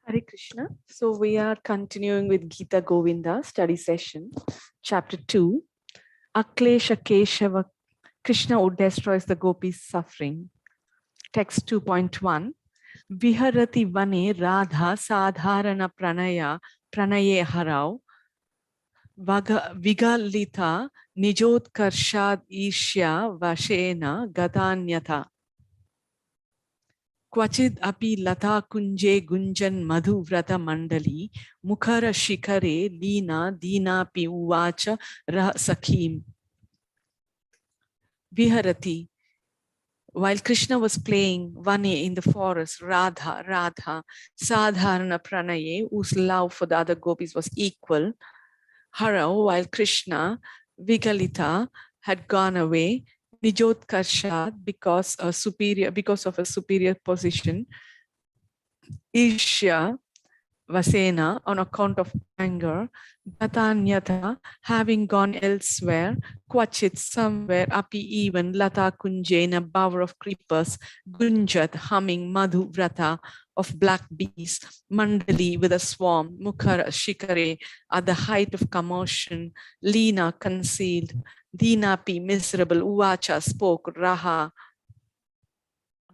Hare Krishna. So we are continuing with Gita Govinda study session, chapter 2. Aklesha Keshava, Krishna who destroys the gopis' suffering. Text 2.1. Viharati vane radha sadharana pranaye harau vigalita nijotkarshad ishya vashena gatanyatha. Kvachid api lata kunje gunjan madhuvrata mandali mukhara shikare lina dinapi uvacha rah sakhim. Viharati. While Krishna was playing Vane in the forest, Radha, Sadharana Pranaye, whose love for the other gopis was equal, Harau, while Krishna, Vigalita, had gone away, Nijotkarshad, because of a superior position, Ishya, Vasena, on account of anger, Gatanyata, having gone elsewhere, Kvachit, somewhere, Api even, Lata Kunjena, bower of creepers, Gunjat, humming, Madhu Vrata, of black bees, Mandali, with a swarm, Mukhara, Shikare, at the height of commotion, Lina, concealed, Dinapi, miserable, Uvacha, spoke, Raha,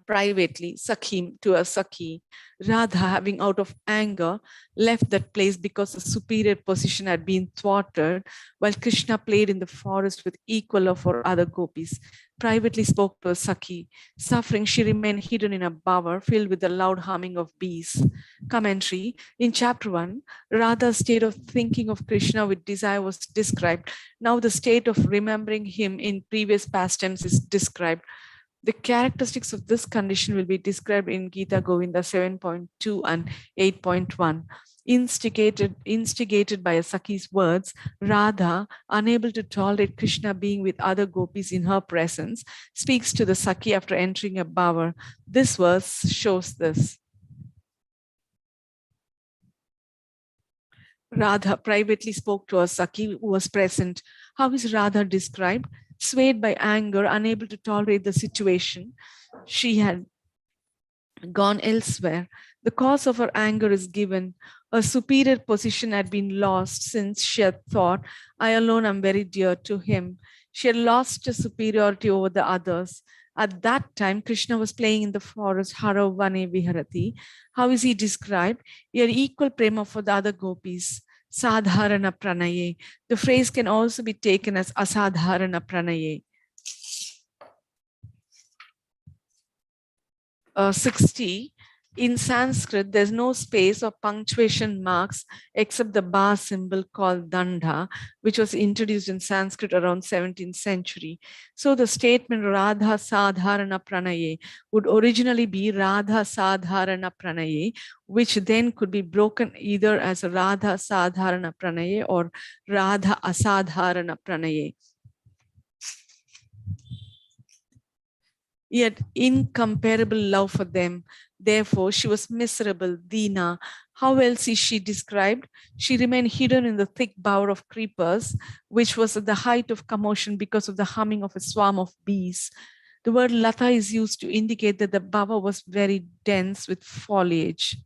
privately, Sakhim, to a Sakhi. Radha, having out of anger, left that place because the superior position had been thwarted, while Krishna played in the forest with equal love for other gopis. Privately spoke to a Sakhi. Suffering, she remained hidden in a bower filled with the loud humming of bees. Commentary. In chapter 1, Radha's state of thinking of Krishna with desire was described. Now the state of remembering him in previous past tense is described. The characteristics of this condition will be described in Gita Govinda 7.2 and 8.1. Instigated by a Sakhi's words, Radha, unable to tolerate Krishna being with other gopis in her presence, speaks to the Sakhi after entering a bower. This verse shows this. Radha privately spoke to a Sakhi who was present. How is Radha described? Swayed by anger, unable to tolerate the situation, she had gone elsewhere. The cause of her anger is given. A superior position had been lost since she had thought, I alone am very dear to him. She had lost her superiority over the others. At that time, Krishna was playing in the forest, Haravane Viharati. How is he described? He had equal prema for the other gopis. Sadharana Pranaye. The phrase can also be taken as Asadharana Pranaye. 60. In Sanskrit, there's no space or punctuation marks except the bar symbol called danda, which was introduced in Sanskrit around 17th century. So the statement Radha Sadharana Pranaye would originally be Radha Sadharana Pranaye, which then could be broken either as Radha Sadharana Pranaye or Radha Asadharana Pranaye. Yet incomparable love for them. Therefore, she was miserable, Dina. How else is she described? She remained hidden in the thick bower of creepers, which was at the height of commotion because of the humming of a swarm of bees. The word lata is used to indicate that the bower was very dense with foliage.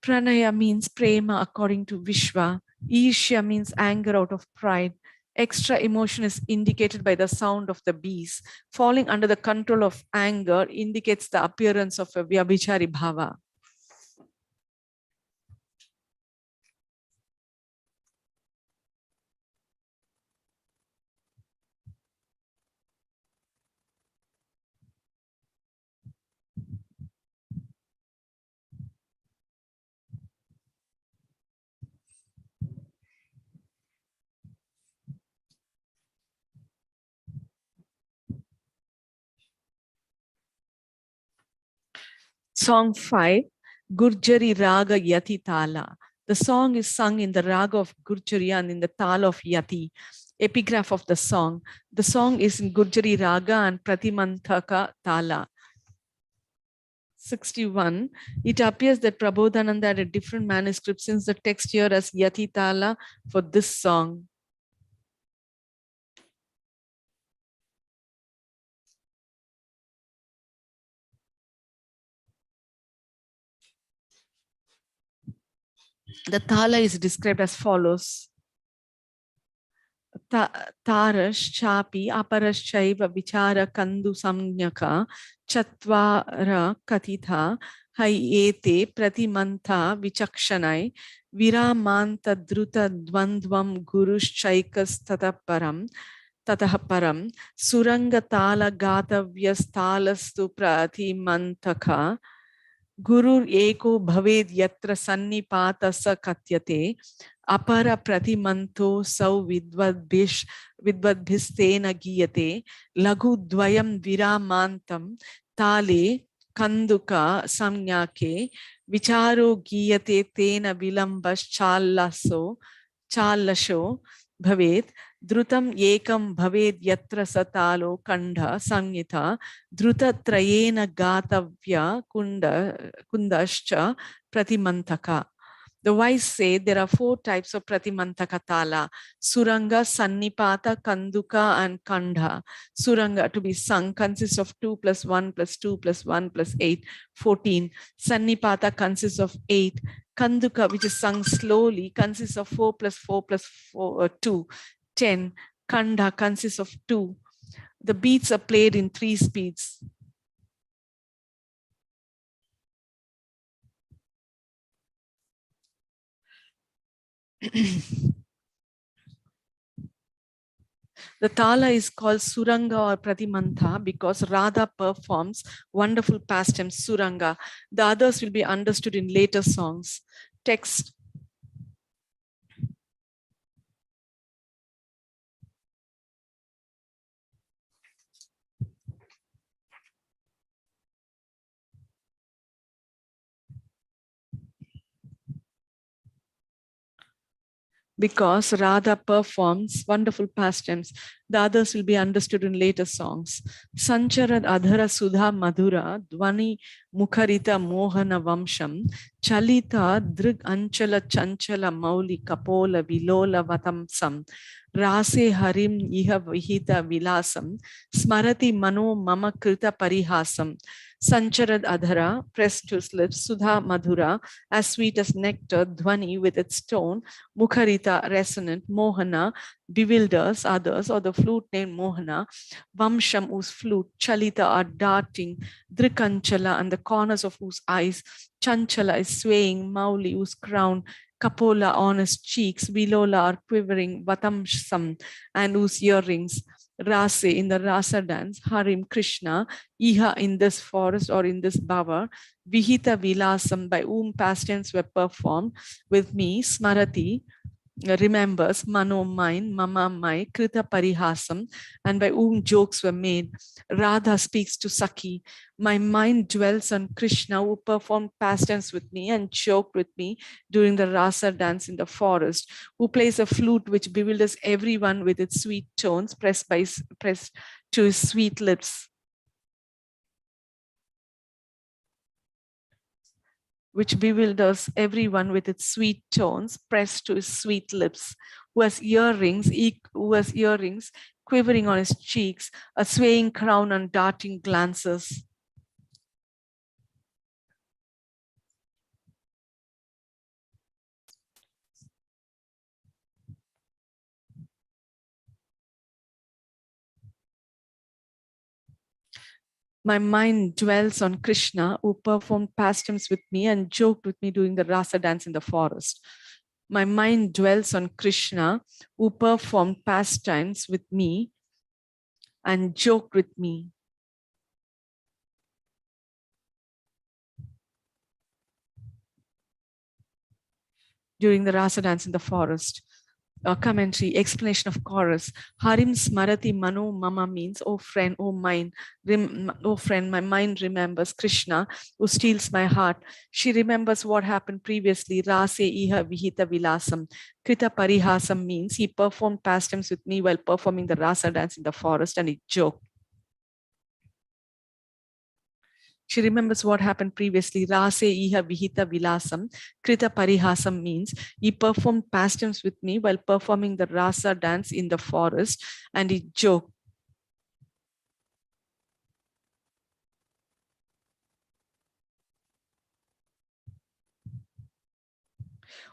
Pranaya means prema according to Vishwa. Ishya means anger out of pride. Extra emotion is indicated by the sound of the bees. Falling under the control of anger indicates the appearance of a vyabhichari bhava. Song 5, Gurjari Raga Yati Tala. The song is sung in the raga of Gurjari and in the tala of Yati. Epigraph of the song. The song is in Gurjari Raga and Pratimantaka Tala. 61. It appears that Prabodhananda had a different manuscript since the text here as Yati Tala for this song. The tala is described as follows. Tarash chapi aparaschaiva vichara kandu samnyaka chatvara katitha hayete pratimantha vichakshanai viramanta druta dvandvam gurushchaikas tatah param suranga tala gatavyastalastu pratimantaka Gurur eko bhaved yatra sannipata sa katyate apara pratimanto sau vidvadbhistena giyate laghu dvayam viramantam tale kanduka samnyake vicharo giyate tena vilambas chalasho bhavet drutam ekam bhaved yatra satalo kandha samyita drutatrayena gatavya kundascha pratimantaka. The wise say there are 4 types of pratimantaka tala: suranga, sannipata, kanduka, and kandha. Suranga, to be sung, consists of 2 plus 1 plus 2 plus 1 plus 8, 14. Sannipata consists of 8. Kanduka, which is sung slowly, consists of 4 plus 4 plus 4, 2, 10. Kandha consists of 2. The beats are played in 3 speeds. The tala is called Suranga or Pratimantha because Radha performs wonderful pastimes, Suranga. The others will be understood in later songs. Text. Because Radha performs wonderful pastimes, the others will be understood in later songs. Sancharad Adhara Sudha Madhura Dvani Mukharita Mohana Vamsham Chalita Drig Anchala Chanchala Mauli Kapola Vilola Vatamsam Rase Harim Iha Vihita Vilasam Smarati Mano Mama Krita Parihasam. Sancharad Adhara, pressed to his lips, Sudha Madhura, as sweet as nectar, Dhvani with its tone, Mukharita, resonant, Mohana, bewilders others, or the flute named Mohana, Vamsham, whose flute, Chalita are darting, Drikanchala, and the corners of whose eyes, Chanchala is swaying, Mauli, whose crown, Kapola on his cheeks, Vilola are quivering, Vatamsam, and whose earrings, Rase in the Rasa dance, Harim Krishna, Iha in this forest or in this bower, Vihita Vilasam, by whom pastimes were performed, with me, Smarati, remembers, Mano mine, Mama my, Krita Parihasam, and by whom jokes were made. Radha speaks to Sakhi, my mind dwells on Krishna who performed pastimes with me and joked with me during the Rasa dance in the forest, who plays a flute which bewilders everyone with its sweet tones pressed to his sweet lips. Which bewilders everyone with its sweet tones pressed to his sweet lips, who has earrings quivering on his cheeks, a swaying crown and darting glances. My mind dwells on Krishna, who performed pastimes with me and joked with me during the Rasa dance in the forest. My mind dwells on Krishna, who performed pastimes with me and joked with me. During the Rasa dance in the forest. Commentary, explanation of chorus. Harim Smarati Mano Mama means, oh friend, oh mind, oh friend, my mind remembers Krishna who steals my heart. She remembers what happened previously. Rase Iha Vihita Vilasam. Krita Parihasam means he performed pastimes with me while performing the Rasa dance in the forest and he joked. She remembers what happened previously. Rase Iha Vihita Vilasam. Krita Parihasam means he performed pastimes with me while performing the Rasa dance in the forest and he joked.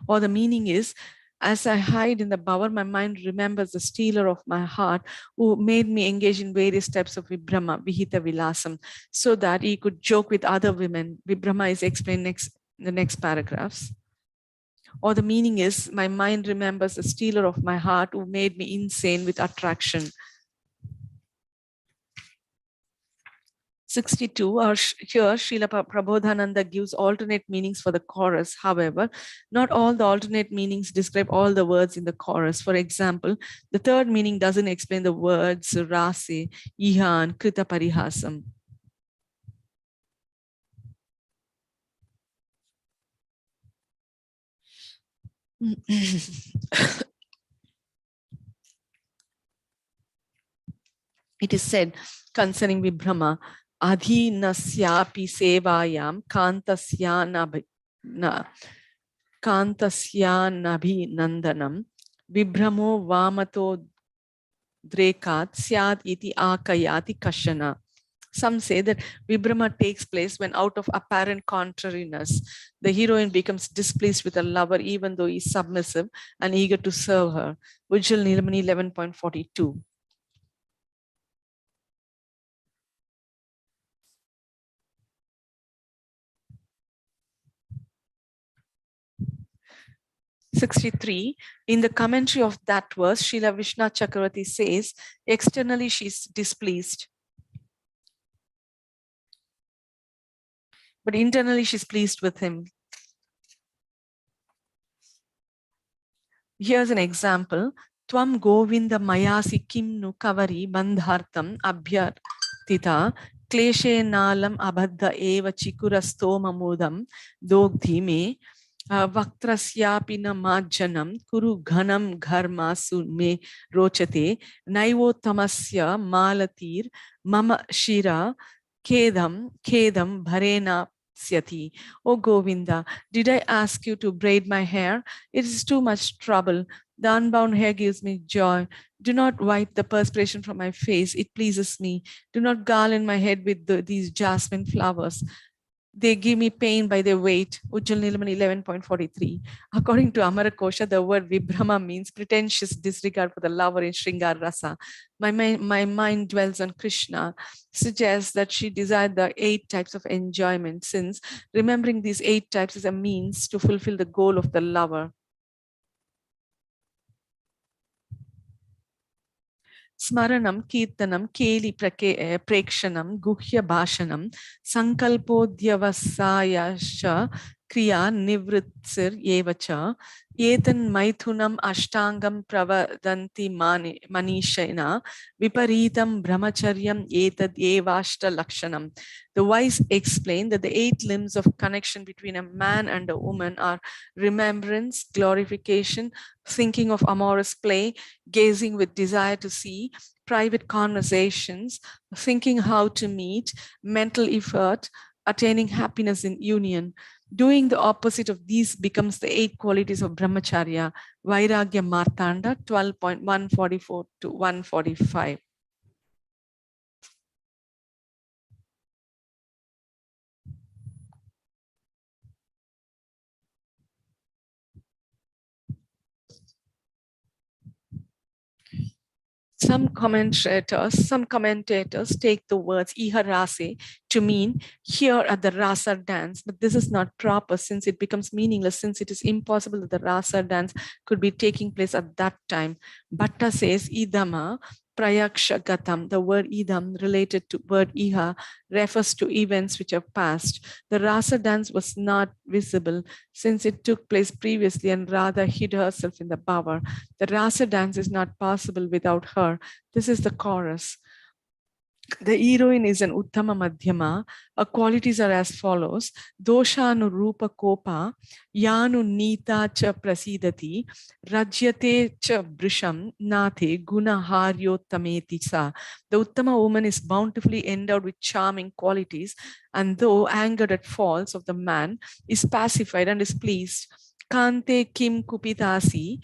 Or the meaning is, as I hide in the bower, my mind remembers the stealer of my heart who made me engage in various types of Vibhrama, Vihita Vilasam, so that he could joke with other women. Vibhrama is explained in the next paragraphs. Or the meaning is, my mind remembers the stealer of my heart who made me insane with attraction. 62, here Srila Prabodhananda gives alternate meanings for the chorus. However, not all the alternate meanings describe all the words in the chorus. For example, the third meaning doesn't explain the words rase, iha, and krita parihasam. It is said concerning Vibhrama, adhinasyapi sevayam kantasya nabhi nandanam Vibhramo vamato drekat syad iti akayati kashana. Some say that Vibhrama takes place when, out of apparent contrariness, the heroine becomes displeased with her lover even though he is submissive and eager to serve her. Vijal Nilamani 11.42. (63) In the commentary of that verse, Srila Vishnu Chakravarti says, externally she is displeased, but internally she is pleased with him. Here's an example. Tvam Govinda mayasi kimnu kavari bandhartam abhyartita kleshe nalam abadha eva chikurastoma mudam dogdhi me vaktrasyapina majjanam kuru ghanam gharmasu me rochate naivo tamasya malatir mama shira kedam bharena syati. O Govinda, did I ask you to braid my hair? It is too much trouble. The unbound hair gives me joy. Do not wipe the perspiration from my face. It pleases me. Do not garland my head with these jasmine flowers. They give me pain by their weight. Ujjal Nilamani 11.43. According to Amarakosha, the word Vibhrama means pretentious disregard for the lover in Shringar Rasa. My mind dwells on Krishna, suggests that she desired the 8 types of enjoyment, since remembering these 8 types is a means to fulfill the goal of the lover. Smaranam, Kirtanam, Keli Prekshanam, Guhya Bhashanam, Sankalpodyavasayasha, Kriya Nivritsir Yevacha, Yetan Maithunam Ashtangam Pravadanti Manishena, Viparitam Brahmacharyam Etad Evashta Lakshanam. The wise explain that the 8 limbs of connection between a man and a woman are remembrance, glorification, thinking of amorous play, gazing with desire to see, private conversations, thinking how to meet, mental effort, attaining happiness in union. Doing the opposite of these becomes the 8 qualities of Brahmacharya. Vairagya Martanda 12.144 to 145. Some commentators take the words iha rase to mean here at the rasa dance, but this is not proper since it becomes meaningless, since it is impossible that the rasa dance could be taking place at that time. Bhatta says idama prayakshagatam. The word idam related to word iha refers to events which have passed. The rasa dance was not visible since it took place previously and rather hid herself in the bower. The rasa dance is not possible without her. This is the chorus. The heroine is an Uttama Madhyama. Her qualities are as follows. Doshanu Rupa Kopa, Yanu Nita cha Prasidati, Rajyate cha Brisham, Nate Guna Haryotameti sa. The Uttama woman is bountifully endowed with charming qualities, and though angered at faults of the man, is pacified and is pleased. Kante Kim Kupitasi,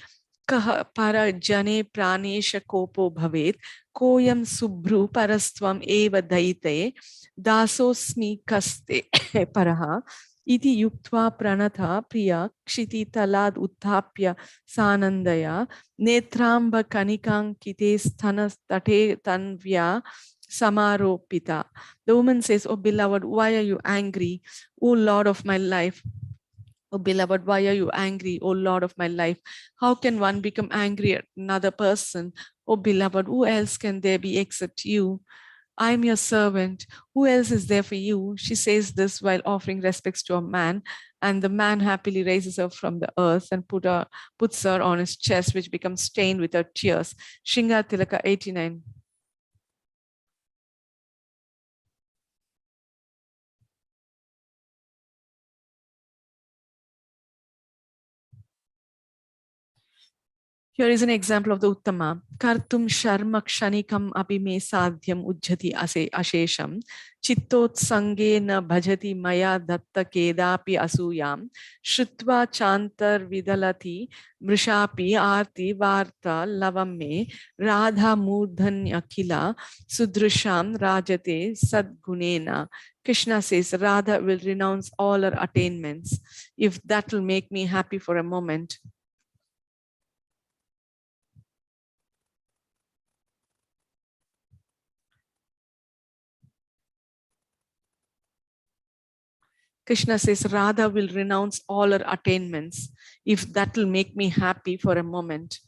Kaha para jane pranesha kopo bhavet, koyam subru parastvam eva daite, dasosmi kaste paraha, Iti yuktva pranatha priya kshiti talad uttapya sanandaya netramba kanikankite sthanas tate tanvya samaropita. The woman says, "Oh beloved, why are you angry? O Lord of my life. Oh beloved, why are you angry? O Lord of my life. How can one become angry at another person? Oh beloved, who else can there be except you? I am your servant. Who else is there for you?" She says this while offering respects to a man, and the man happily raises her from the earth and puts her on his chest, which becomes stained with her tears. Shringa Tilaka 89. Here is an example of the Uttama. Kartum sharma kshanikam api me sadhyam ujjati ashesham. Chittot sange na bhajati maya datta kedapi asuyam. Shrutva chantar vidalati mrishapi arti varta lavam me. Radha murdhanya khila sudrusham rajate sadgunena. Krishna says, Radha will renounce all her attainments if that will make me happy for a moment. Krishna says, Radha will renounce all her attainments if that will make me happy for a moment.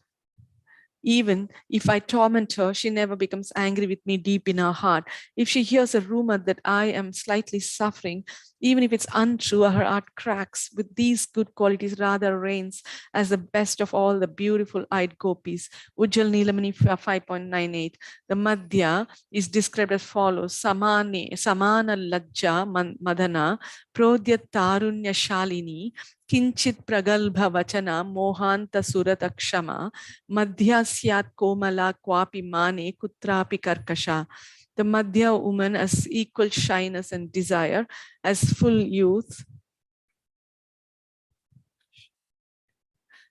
Even if I torment her, she never becomes angry with me deep in her heart. If she hears a rumor that I am slightly suffering, even if it's untrue, her heart cracks. With these good qualities, Radha reigns as the best of all the beautiful eyed gopis. Ujjal Nilamani 5.98. The Madhya is described as follows: Samana Lajja Madana Prodya Tarunya Shalini Kinchit Pragalbha Vachana Mohanta Surata Kshama Madhya Syat Komala Kwapi Mane Kutrapi Karkasha. The Madhya woman has equal shyness and desire, as full youth,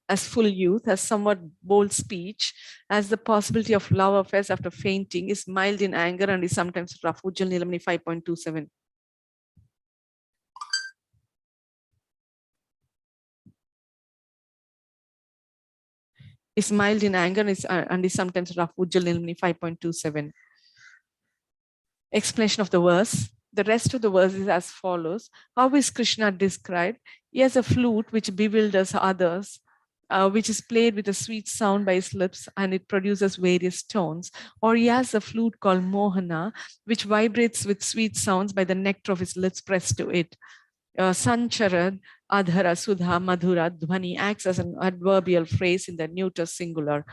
has somewhat bold speech, as the possibility of love affairs after fainting, is mild in anger and is sometimes rough. Ujjal Nilamani 5.27. Is mild in anger and is sometimes rough. Ujjal Nilamani 5.27. Explanation of the verse. The rest of the verse is as follows. How is Krishna described? He has a flute which bewilders others, which is played with a sweet sound by his lips and it produces various tones. Or he has a flute called Mohana, which vibrates with sweet sounds by the nectar of his lips pressed to it. Sancharad, Adhara, Sudha, Madhura, Dhvani acts as an adverbial phrase in the neuter singular.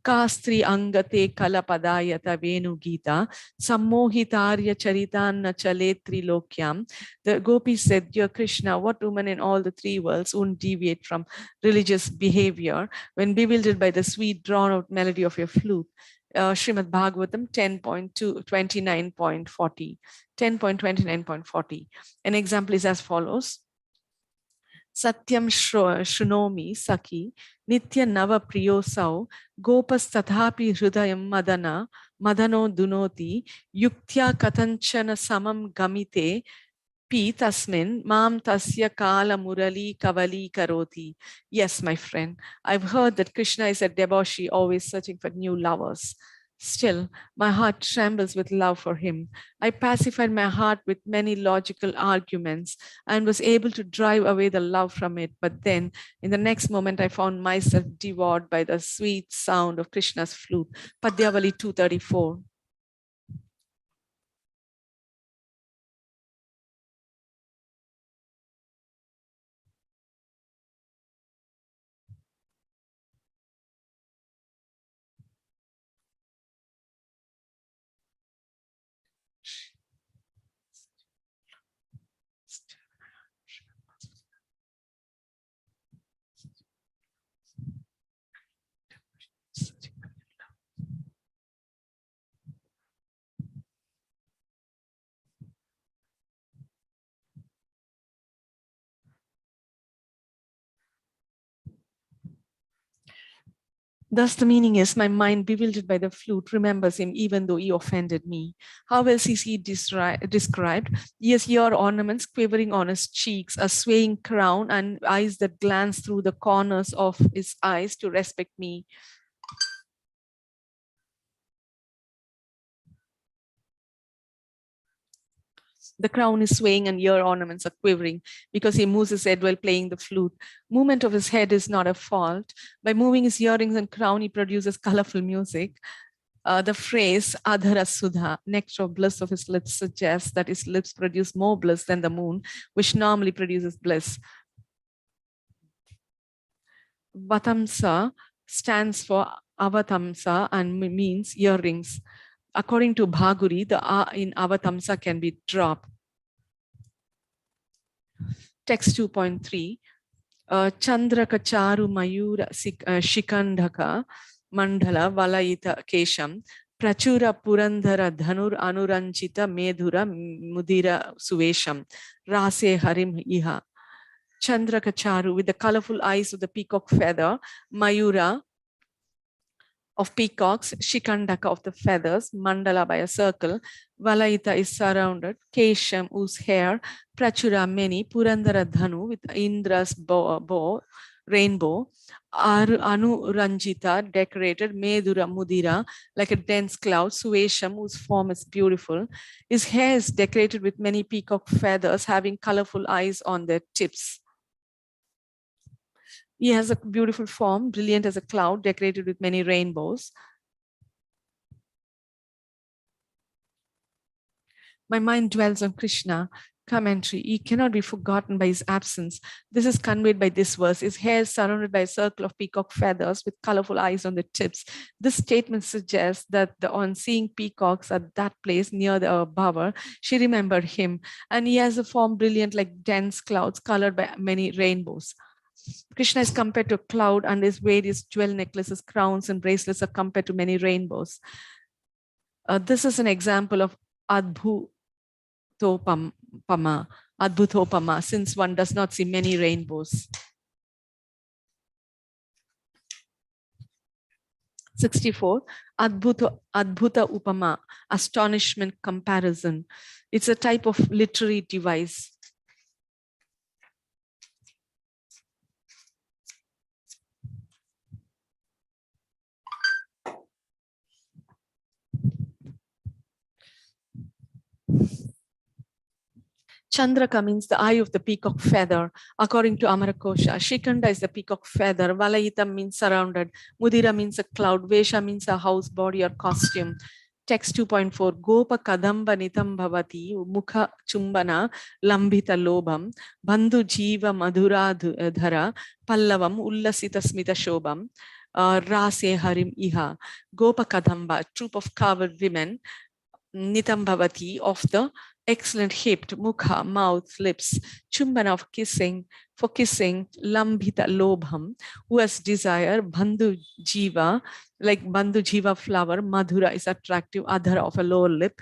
Kastri angate kalapadayata venu Gita, sammohitarya charitanna chaletri lokyam. The gopi said, Dear Krishna, what woman in all the three worlds won't deviate from religious behavior when bewildered by the sweet drawn out melody of your flute? Srimad Bhagavatam 10.29.40. 10.29.40. An example is as follows. Satyam shrunomi saki nitya nava priyosau gopas tathapi hrudayam madano dunoti yuktya katanchana samam gamite pi tasmin mam tasya kala murali kavali karoti. Yes, my friend, I've heard that Krishna is a debauchee always searching for new lovers. Still, my heart trembles with love for him. I pacified my heart with many logical arguments and was able to drive away the love from it. But then, in the next moment, I found myself devoured by the sweet sound of Krishna's flute. Padyavali 234. Thus, the meaning is, my mind, bewildered by the flute, remembers him even though he offended me. How else is he described? He has ear ornaments quivering on his cheeks, a swaying crown, and eyes that glance through the corners of his eyes to respect me. The crown is swaying and ear ornaments are quivering because he moves his head while playing the flute. Movement of his head is not a fault. By moving his earrings and crown, he produces colorful music. The phrase Adhara Sudha, nectar of bliss of his lips, suggests that his lips produce more bliss than the moon, which normally produces bliss. Vatamsa stands for Avatamsa and means earrings. According to Bhaguri, the A in Avatamsa can be dropped. Text 2.3. Chandraka Charu Mayura Shikandhaka Mandala Valayita Kesham Prachura Purandhara Dhanur Anuranchita Medhura Mudira Suvesham Rase Harim Iha. Chandraka Charu, with the colorful eyes of the peacock feather, Mayura of peacocks, Shikandaka of the feathers, Mandala by a circle, Valayita is surrounded, Kesham whose hair, Prachura many, Purandara Dhanu with Indra's bow, rainbow, Anu Ranjita decorated, Medura Mudira like a dense cloud, Suvesham whose form is beautiful. His hair is decorated with many peacock feathers having colorful eyes on their tips. He has a beautiful form, brilliant as a cloud, decorated with many rainbows. My mind dwells on Krishna. Commentary. He cannot be forgotten by his absence. This is conveyed by this verse. His hair is surrounded by a circle of peacock feathers with colorful eyes on the tips. This statement suggests that on seeing peacocks at that place near the bower, she remembered him. And he has a form brilliant like dense clouds colored by many rainbows. Krishna is compared to a cloud, and his various jewel necklaces, crowns, and bracelets are compared to many rainbows. This is an example of Adbhutopama, since one does not see many rainbows. 64. Adbhuta Upama, astonishment comparison. It's a type of literary device. Chandraka means the eye of the peacock feather. According to Amarakosha, Shikanda is the peacock feather. Valayita means surrounded. Mudira means a cloud. Vesha means a house, body, or costume. Text 2.4. Gopa kadamba nitam bhavati mukha chumbana lambita lobham bandhu jiva madhura dhara pallavam ullasita smita shobham rase harim iha. Gopa kadamba, troop of covered women, nitam bhavati, of the excellent hipped, mukha, mouth, lips, chumbana of kissing, for kissing, lambhita lobham, who has desire, bandhu jiva, like bandhu jiva flower, madhura is attractive, adhara of a lower lip,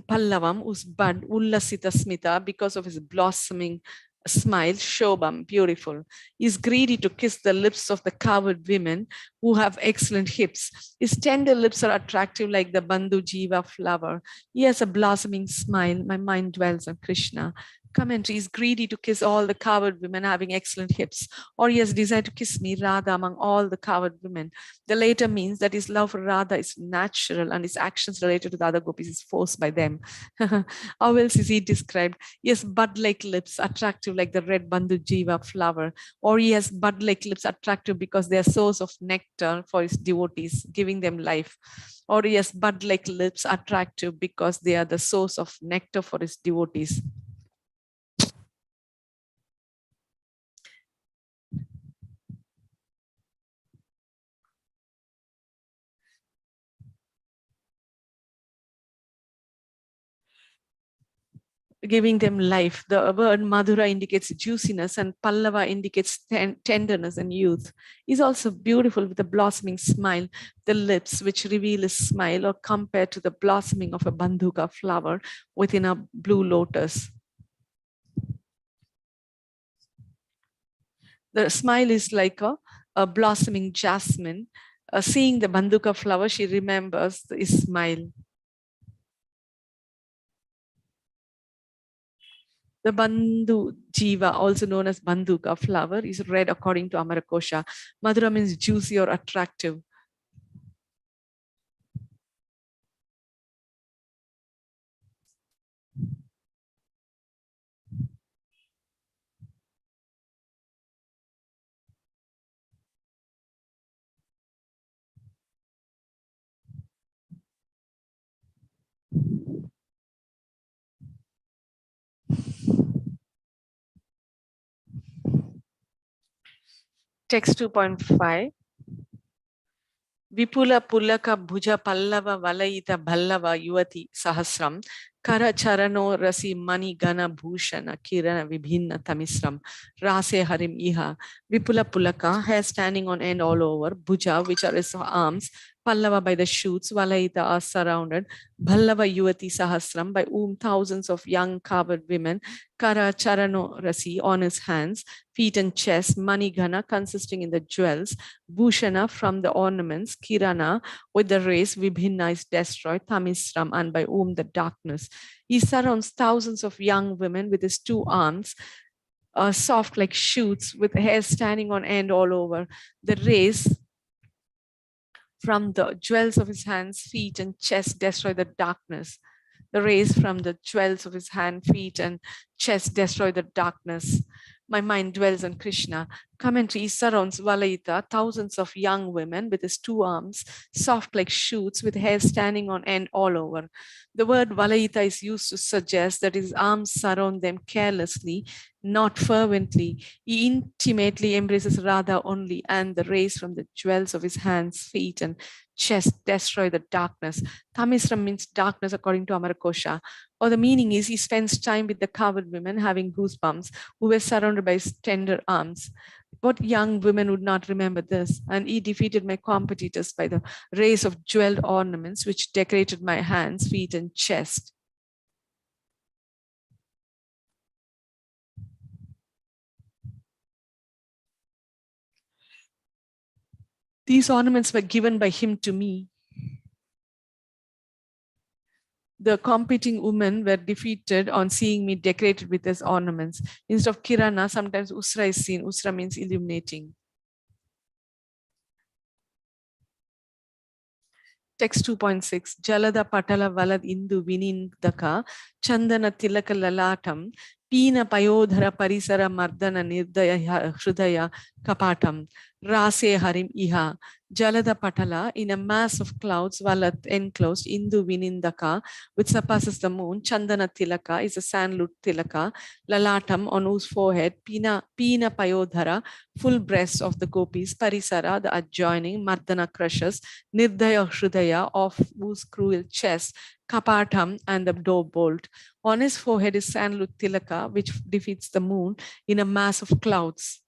pallavam, whose bud, ullasita smita, because of his blossoming smile, shobham, beautiful. Is greedy to kiss the lips of the covered women who have excellent hips. His tender lips are attractive like the bandhu jiva flower. He has a blossoming smile. My mind dwells on Krishna. Commentary. Is greedy to kiss all the covered women having excellent hips, or he has desire to kiss me, Radha, among all the covered women. The later means that his love for Radha is natural and his actions related to the other gopis is forced by them. How else is he described? He has bud-like lips, attractive like the red bandhu jiva flower, or he has bud-like lips, attractive because they are source of nectar for his devotees, giving them life. Or he has bud-like lips, attractive because they are the source of nectar for his devotees. Giving them life. The word Madhura indicates juiciness and Pallava indicates tenderness and youth. He's also beautiful with a blossoming smile. The lips, which reveal his smile, are compared to the blossoming of a bandhuka flower within a blue lotus. The smile is like a a blossoming jasmine. Seeing the banduka flower, she remembers his smile. The Bandhu Jiva, also known as Banduka flower, is red according to Amarakosha. Madhura means juicy or attractive. Text 2.5. Vipula Pulaka Bhuja Pallava Valaita Ballava Yuvati Sahasram Kara Charano Rasi Mani Gana Bhushana Kirana Vibhinna Tamisram Rase Harim Iha Vipula Pulaka, hair standing on end all over, Bhuja, which are his arms, Pallava by the shoots, Valaita are surrounded, Ballava Yuvati Sahasram, by whom thousands of young covered women, Kara Charano Rasi, on his hands, feet and chest, Manigana, consisting in the jewels, Bhushana, from the ornaments, Kirana, with the rays, Vibhinna is destroyed, Tamisram, and by whom the darkness. He surrounds thousands of young women with his two arms, soft like shoots, with hair standing on end all over. The rays from the jewels of his hands, feet, and chest destroy the darkness. The rays from the jewels of his hand, feet, and chest destroy the darkness. My mind dwells on Krishna. Commentary surrounds Valaita, thousands of young women with his two arms, soft like shoots, with hair standing on end all over. The word Valaita is used to suggest that his arms surround them carelessly, not fervently. He intimately embraces Radha only, and the rays from the jewels of his hands, feet, and chest destroy the darkness. Tamisram means darkness according to Amarakosha. Or the meaning is he spends time with the covered women having goosebumps who were surrounded by his tender arms. What young women would not remember this? And he defeated my competitors by the rays of jeweled ornaments which decorated my hands, feet, and chest. These ornaments were given by him to me. The competing women were defeated on seeing me decorated with his ornaments. Instead of Kirana, sometimes Usra is seen. Usra means illuminating. Text 2.6. Jalada Patala Valad Indu Vinindaka Chandana Tilaka Lalatam Pina Payodhara Parisara Mardana Nirdaya Shrudaya Kapatam Rase Harim Iha. Jalada Patala, in a mass of clouds, Valat enclosed, Indu Vinindaka, which surpasses the moon, Chandana Tilaka is a sandalwood Tilaka, Lalatam, on whose forehead, Pina Payodhara, full breast of the gopis, Parisara, the adjoining, Mardana crushes, Nirdaya Shrudaya, of whose cruel chest, Kapatam, and the door bolt. On his forehead is sandalwood Tilaka, which defeats the moon in a mass of clouds.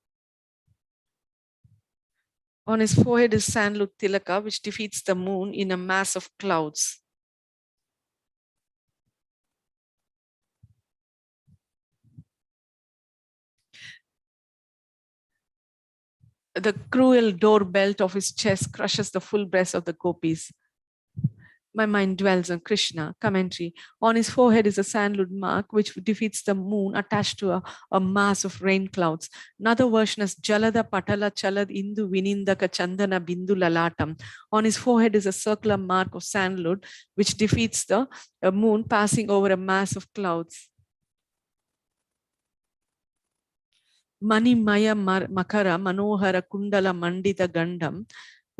On his forehead is sandalwood Tilaka, which defeats the moon in a mass of clouds. The cruel door belt of his chest crushes the full breast of the gopis. My mind dwells on Krishna. Commentary. On his forehead is a sandalwood mark which defeats the moon attached to a mass of rain clouds. Another version is Jalada Patala Chalad Indu Vinindaka Chandana Bindu Lalatam. On his forehead is a circular mark of sandalwood which defeats the moon passing over a mass of clouds. Mani Maya Makara Manohara Kundala Mandita Gandham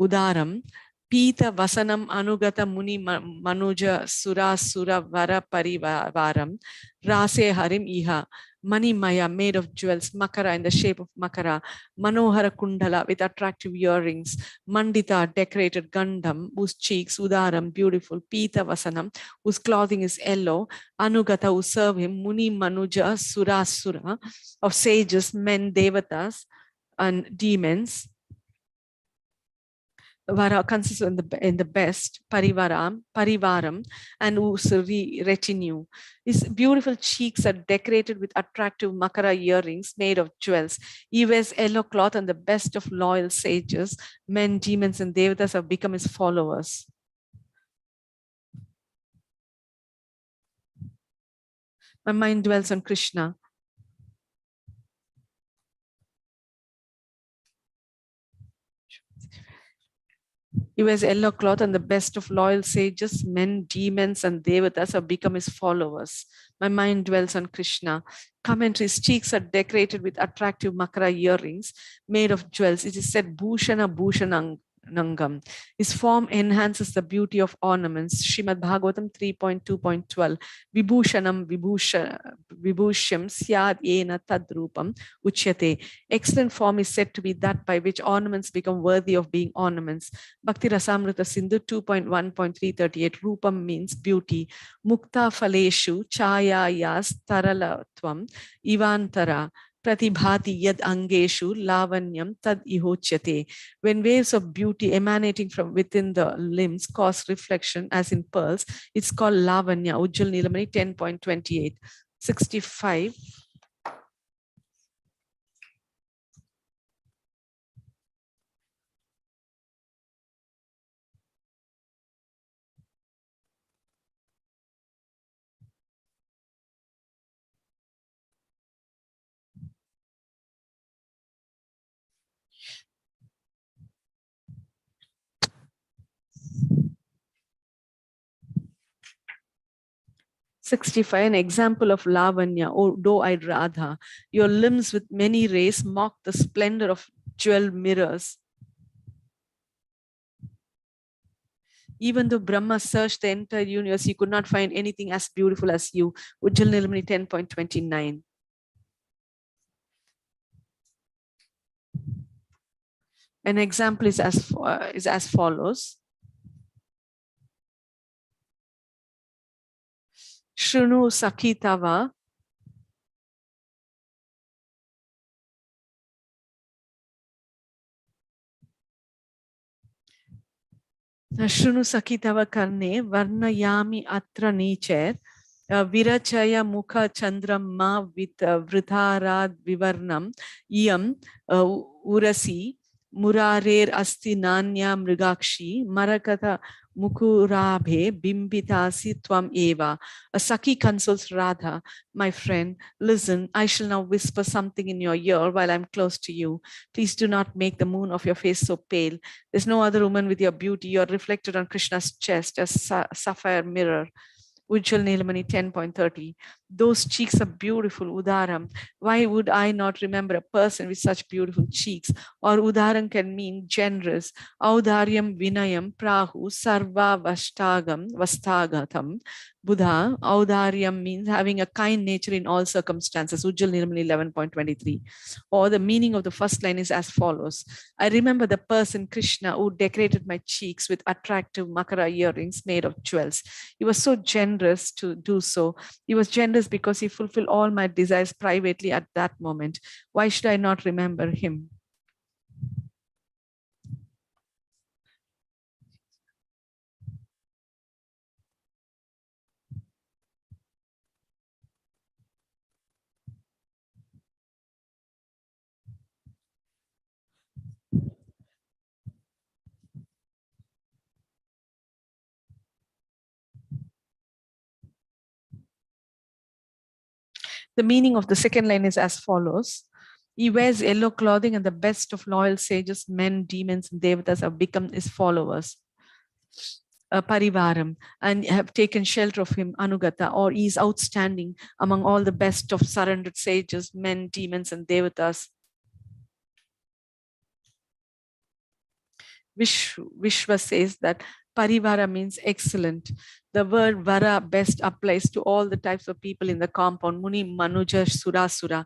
Udaram Pita Vasanam Anugata Muni Manuja Sura Sura Vara Parivaram Rase Harim Iha. Mani Maya, made of jewels, Makara in the shape of Makara, Manohara Kundala with attractive earrings, Mandita decorated Gandham, whose cheeks, Udaram beautiful, Pita Vasanam, whose clothing is yellow, Anugata who serve him, Muni Manuja Sura Sura, of sages, men, devatas, and demons. Vara consists in the best, parivaram, and usuri retinue. His beautiful cheeks are decorated with attractive makara earrings made of jewels. He wears yellow cloth, and the best of loyal sages, men, demons, and devatas have become his followers. My mind dwells on Krishna. He wears yellow cloth, and the best of loyal sages, men, demons, and devatas have become his followers. My mind dwells on Krishna. Commentaries: cheeks are decorated with attractive makara earrings made of jewels. It is said Bhushana Bhushanangam. His form enhances the beauty of ornaments. Srimad Bhagavatam 3.2.12. Vibhushanam Vibhushyam Syad Yena Tadrupam Uchyate. Excellent form is said to be that by which ornaments become worthy of being ornaments. Bhakti Rasamrita Sindhu 2.1.338. Rupam means beauty. Mukta Faleshu Chayayas Taralatvam Ivantara Pratibhati Yad Angeshu Lavanyam Tad Ihochate. When waves of beauty emanating from within the limbs cause reflection as in pearls, it's called Lavanya. Ujjal Nilamani 10.28. 65. 65, an example of Lavanya, or doe-eyed Radha. Your limbs with many rays mock the splendor of jewel mirrors. Even though Brahma searched the entire universe, he could not find anything as beautiful as you. Ujjal Nilamani 10.29. An example is as follows. Shrunu Sakitava Shrunu Sakitava Karne Varnayami Atra Nicher Virachaya Mukha Chandramma with Vritharad Vivarnam Iyam Urasi Murarer Asti Nanya Mrigakshi Marakata Mukurabhe Bimbitasi Tvam Eva. A Saki consoles Radha. My friend, listen, I shall now whisper something in your ear while I'm close to you. Please do not make the moon of your face so pale. There's no other woman with your beauty. You're reflected on Krishna's chest as sapphire mirror. Ujjal Nilamani 10.30. Those cheeks are beautiful, Udaram. Why would I not remember a person with such beautiful cheeks? Or Udaram can mean generous. Audaryam Vinayam Prahu Sarva Vastagatam. Buddha, Audaryam means having a kind nature in all circumstances. Ujjal Nilamani 11.23. Or the meaning of the first line is as follows. I remember the person Krishna who decorated my cheeks with attractive makara earrings made of jewels. He was so generous to do so. He was generous because he fulfilled all my desires privately at that moment. Why should I not remember him? The meaning of the second line is as follows. He wears yellow clothing, and the best of loyal sages, men, demons, and devatas have become his followers. Parivaram, and have taken shelter of him, Anugata, or he is outstanding among all the best of surrendered sages, men, demons, and devatas. Vishwa says that Parivara means excellent. The word Vara best applies to all the types of people in the compound. Muni, Manuja, Surasura.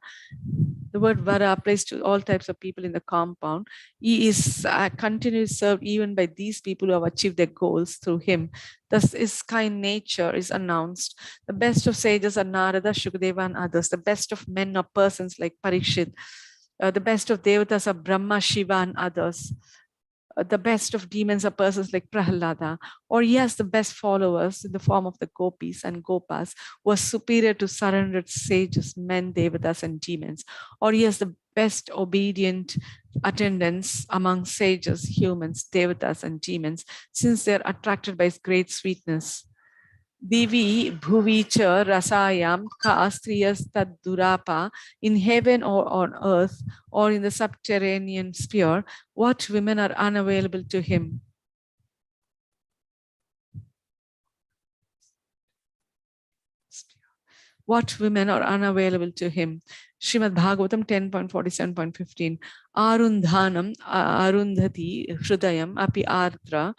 The word Vara applies to all types of people in the compound. He is continually served even by these people who have achieved their goals through him. Thus, his kind nature is announced. The best of sages are Narada, Shukadeva, and others. The best of men are persons like Parikshit. The best of devatas are Brahma, Shiva, and others. the best of demons are persons like Prahalada, or he has the best followers in the form of the gopis and gopas, who are superior to surrendered sages, men, devatas, and demons, or he has the best obedient attendants among sages, humans, devatas, and demons, since they are attracted by his great sweetness. Divi bhuvi cha rasayam ka astriyas tad durapa, in heaven or on earth or in the subterranean sphere, what women are unavailable to him? What women are unavailable to him? Srimad Bhagavatam 10.47.15. Arundhanam arundhati hrudayam api ardra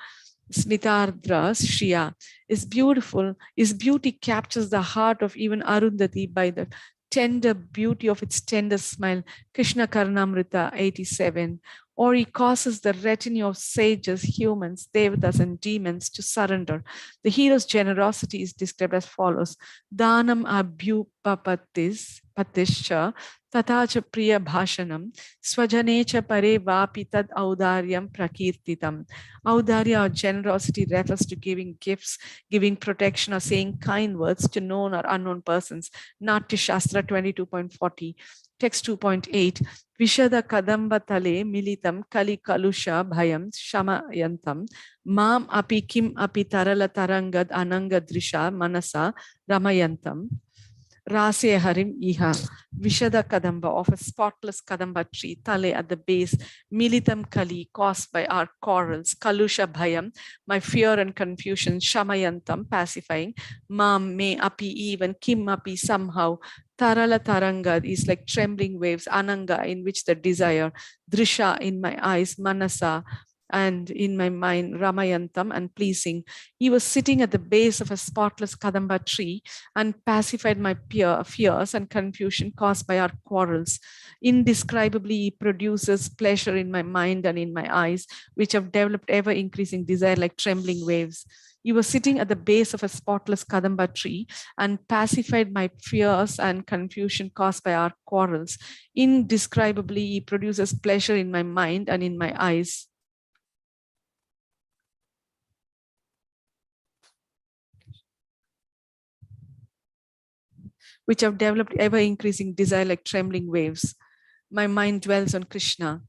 Smitardra Shriya is beautiful. His beauty captures the heart of even Arundhati by the tender beauty of its tender smile. Krishna Karnamrita 87. Or he causes the retinue of sages, humans, devatas, and demons to surrender. The hero's generosity is described as follows: Danam abhyupapatis patischa tatacha priya bhashanam swajanecha pare vapi tad audaryam prakirtitam. Audarya or generosity refers to giving gifts, giving protection, or saying kind words to known or unknown persons. Natya Shastra 22.40. Text 2.8. Vishada kadamba tale militam kali kalusha bhayam shamayantam mam api kim api tarala tarangad ananga drisha manasa ramayantam. Rasya Harim Iha, Vishada Kadamba of a spotless Kadamba tree, Tale at the base, Militam Kali, caused by our quarrels, Kalusha Bhayam, my fear and confusion, Shamayantam, pacifying, Mam, may, api, even, Kim, api, somehow, Tarala Tarangad is like trembling waves, Ananga, in which the desire, Drisha, in my eyes, Manasa, and in my mind, Ramayantam, and pleasing. He was sitting at the base of a spotless Kadamba tree and pacified my fears and confusion caused by our quarrels. Indescribably, he produces pleasure in my mind and in my eyes, which have developed ever-increasing desire like trembling waves. He was sitting at the base of a spotless Kadamba tree and pacified my fears and confusion caused by our quarrels. Indescribably, he produces pleasure in my mind and in my eyes, which have developed ever-increasing desire like trembling waves. My mind dwells on Krishna.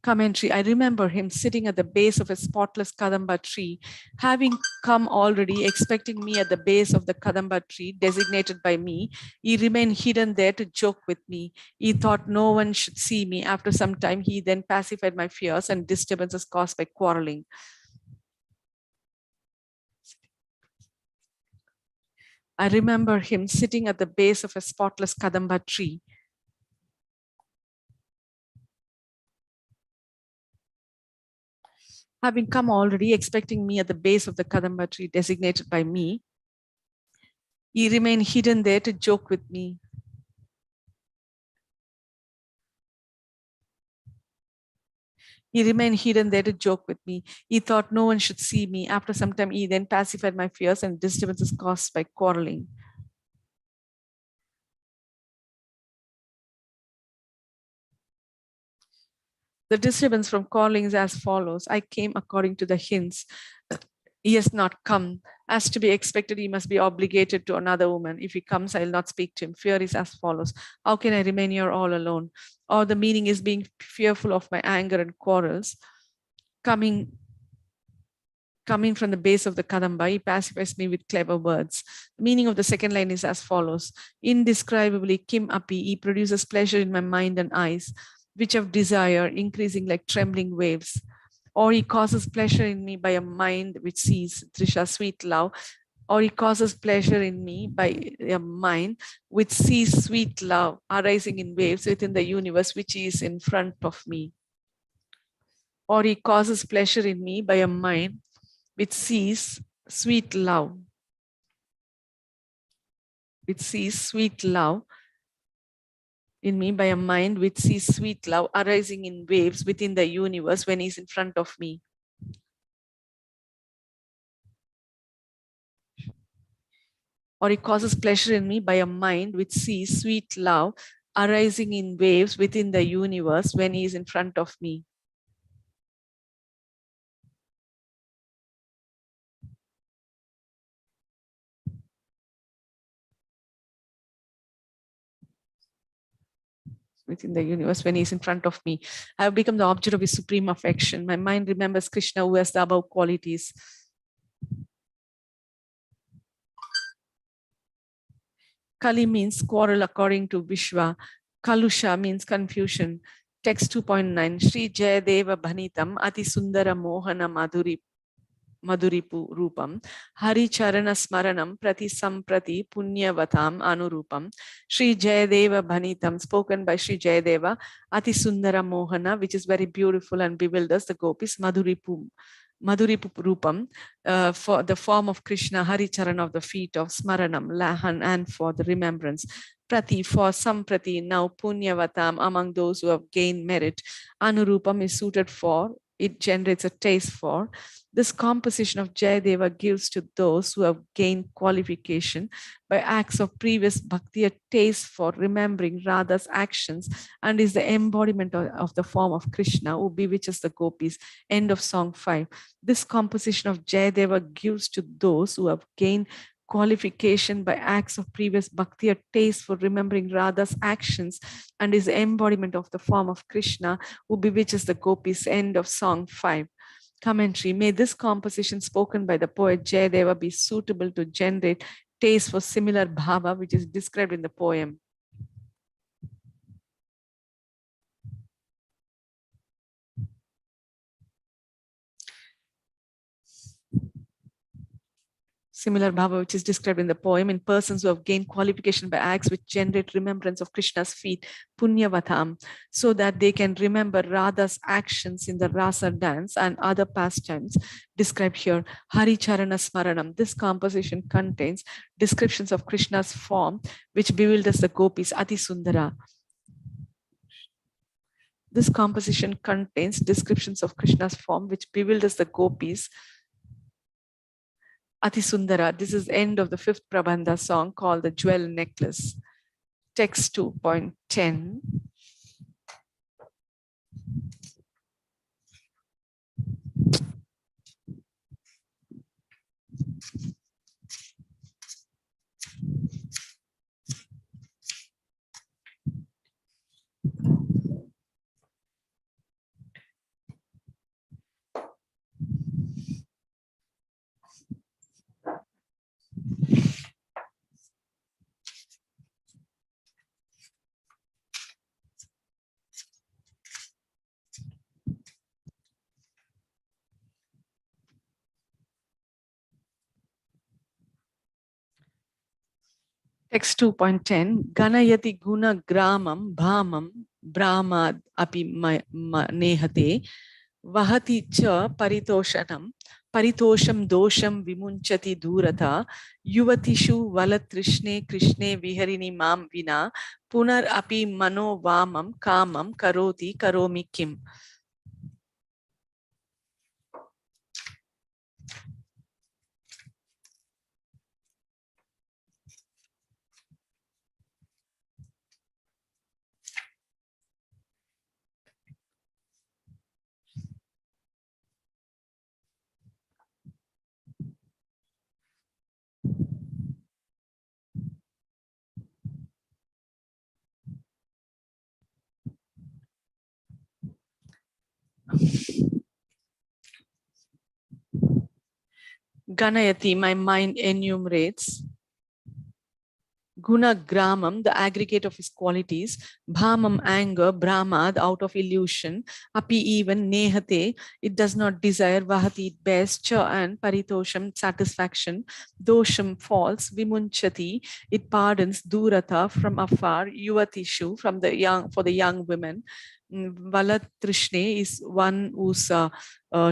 Commentary. I remember him sitting at the base of a spotless Kadamba tree, having come already, expecting me at the base of the Kadamba tree designated by me. He remained hidden there to joke with me. He thought no one should see me. After some time, he then pacified my fears and disturbances caused by quarreling. I remember him sitting at the base of a spotless Kadamba tree, having come already, expecting me at the base of the Kadamba tree designated by me. He remained hidden there to joke with me. He remained hidden there to joke with me. He thought no one should see me. After some time, he then pacified my fears and disturbances caused by quarreling. The disturbance from quarreling is as follows. I came according to the hints. He has not come. As to be expected, he must be obligated to another woman. If he comes, I will not speak to him. Fear is as follows. How can I remain here all alone? Or the meaning is being fearful of my anger and quarrels. Coming from the base of the Kadamba, he pacifies me with clever words. The meaning of the second line is as follows. Indescribably, Kim Api, he produces pleasure in my mind and eyes, which have desire, increasing like trembling waves. Or he causes pleasure in me by a mind which sees, Trisha, sweet love. Or he causes pleasure in me by a mind which sees sweet love arising in waves within the universe, which is in front of me. Or he causes pleasure in me by a mind which sees sweet love. Which sees sweet love in me by a mind which sees sweet love arising in waves within the universe when he's in front of me. Or he causes pleasure in me by a mind which sees sweet love arising in waves within the universe when he is in front of me. within the universe when he is in front of me. I have become the object of his supreme affection. My mind remembers Krishna who has the above qualities. Kali means quarrel according to Vishwa. Kalusha means confusion. Text 2.9. Sri Jayadeva Bhanitam Ati Sundara Mohana Madhuripu Rupam Hari Charana Smaranam Prati Samprati Punyavatam Anurupam. Sri Jayadeva Bhanitam, spoken by Sri Jayadeva, Ati Sundara Mohana, which is very beautiful and bewilders the gopis. Madhuripu Rupam, for the form of Krishna. Hari Charan, of the feet of Smaranam, Lahan, and for the remembrance. Prati, for Samprati, now Punyavatam, among those who have gained merit. Anurupam is suited for, it generates a taste for. This composition of Jayadeva gives to those who have gained qualification by acts of previous bhakti a taste for remembering Radha's actions, and is the embodiment of the form of Krishna who bewitches the gopis. End of song 5. This composition of Jayadeva gives to those who have gained qualification by acts of previous bhakti a taste for remembering Radha's actions, and is the embodiment of the form of Krishna who bewitches the gopis. End of song 5. Commentary. May this composition spoken by the poet Jayadeva be suitable to generate taste for similar bhava which is described in the poem. Similar bhava which is described in the poem in persons who have gained qualification by acts which generate remembrance of Krishna's feet, punyavatam, so that they can remember Radha's actions in the rasa dance and other pastimes described here. Hari Charana Smaranam. This composition contains descriptions of Krishna's form which bewilders the gopis. Ati Sundara. This composition contains descriptions of Krishna's form which bewilders the gopis. Ati Sundara. This is the end of the 5th Prabandha song called the Jewel Necklace. Text 2.10. Text 2.10. Ganayati guna gramam bhamam brahmad api nehate vahati cha paritoshanam paritosham dosham vimunchati durata yuvatishu valatrishne krishne viharini mam vina punar api mano vamam kamam karoti karomi kim. Ganayati, my mind enumerates. Guna gramam, the aggregate of his qualities. Bhamam, anger. Brahmad, out of illusion. Api, even. Nehate, it does not desire. Vahati, it bears. Cha, and. Paritosham, satisfaction. Dosham, false. Vimunchati, it pardons. Durata, from afar. Yuvatishu, from the young, for the young women. Valatrishne is one whose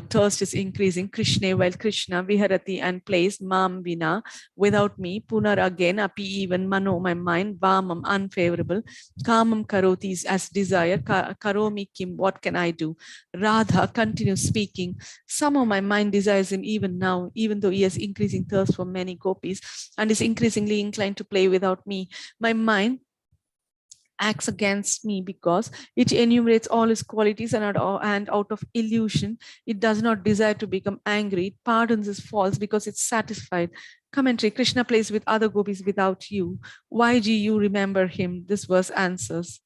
thirst is increasing. Krishna, while Krishna, Viharati, and plays. Mam Vina, without me. Punar, again. Api, even. Mano, my mind. Vamam, unfavorable. Kamam karoti is as desire. Karomi kim, what can I do? Radha continues speaking. Somehow my mind desires him even now, even though he has increasing thirst for many gopis and is increasingly inclined to play without me. My mind acts against me because it enumerates all his qualities and out of illusion, it does not desire to become angry. It pardons his faults because it's satisfied. Commentary. Krishna plays with other gopis without you. Why do you remember him? This verse answers.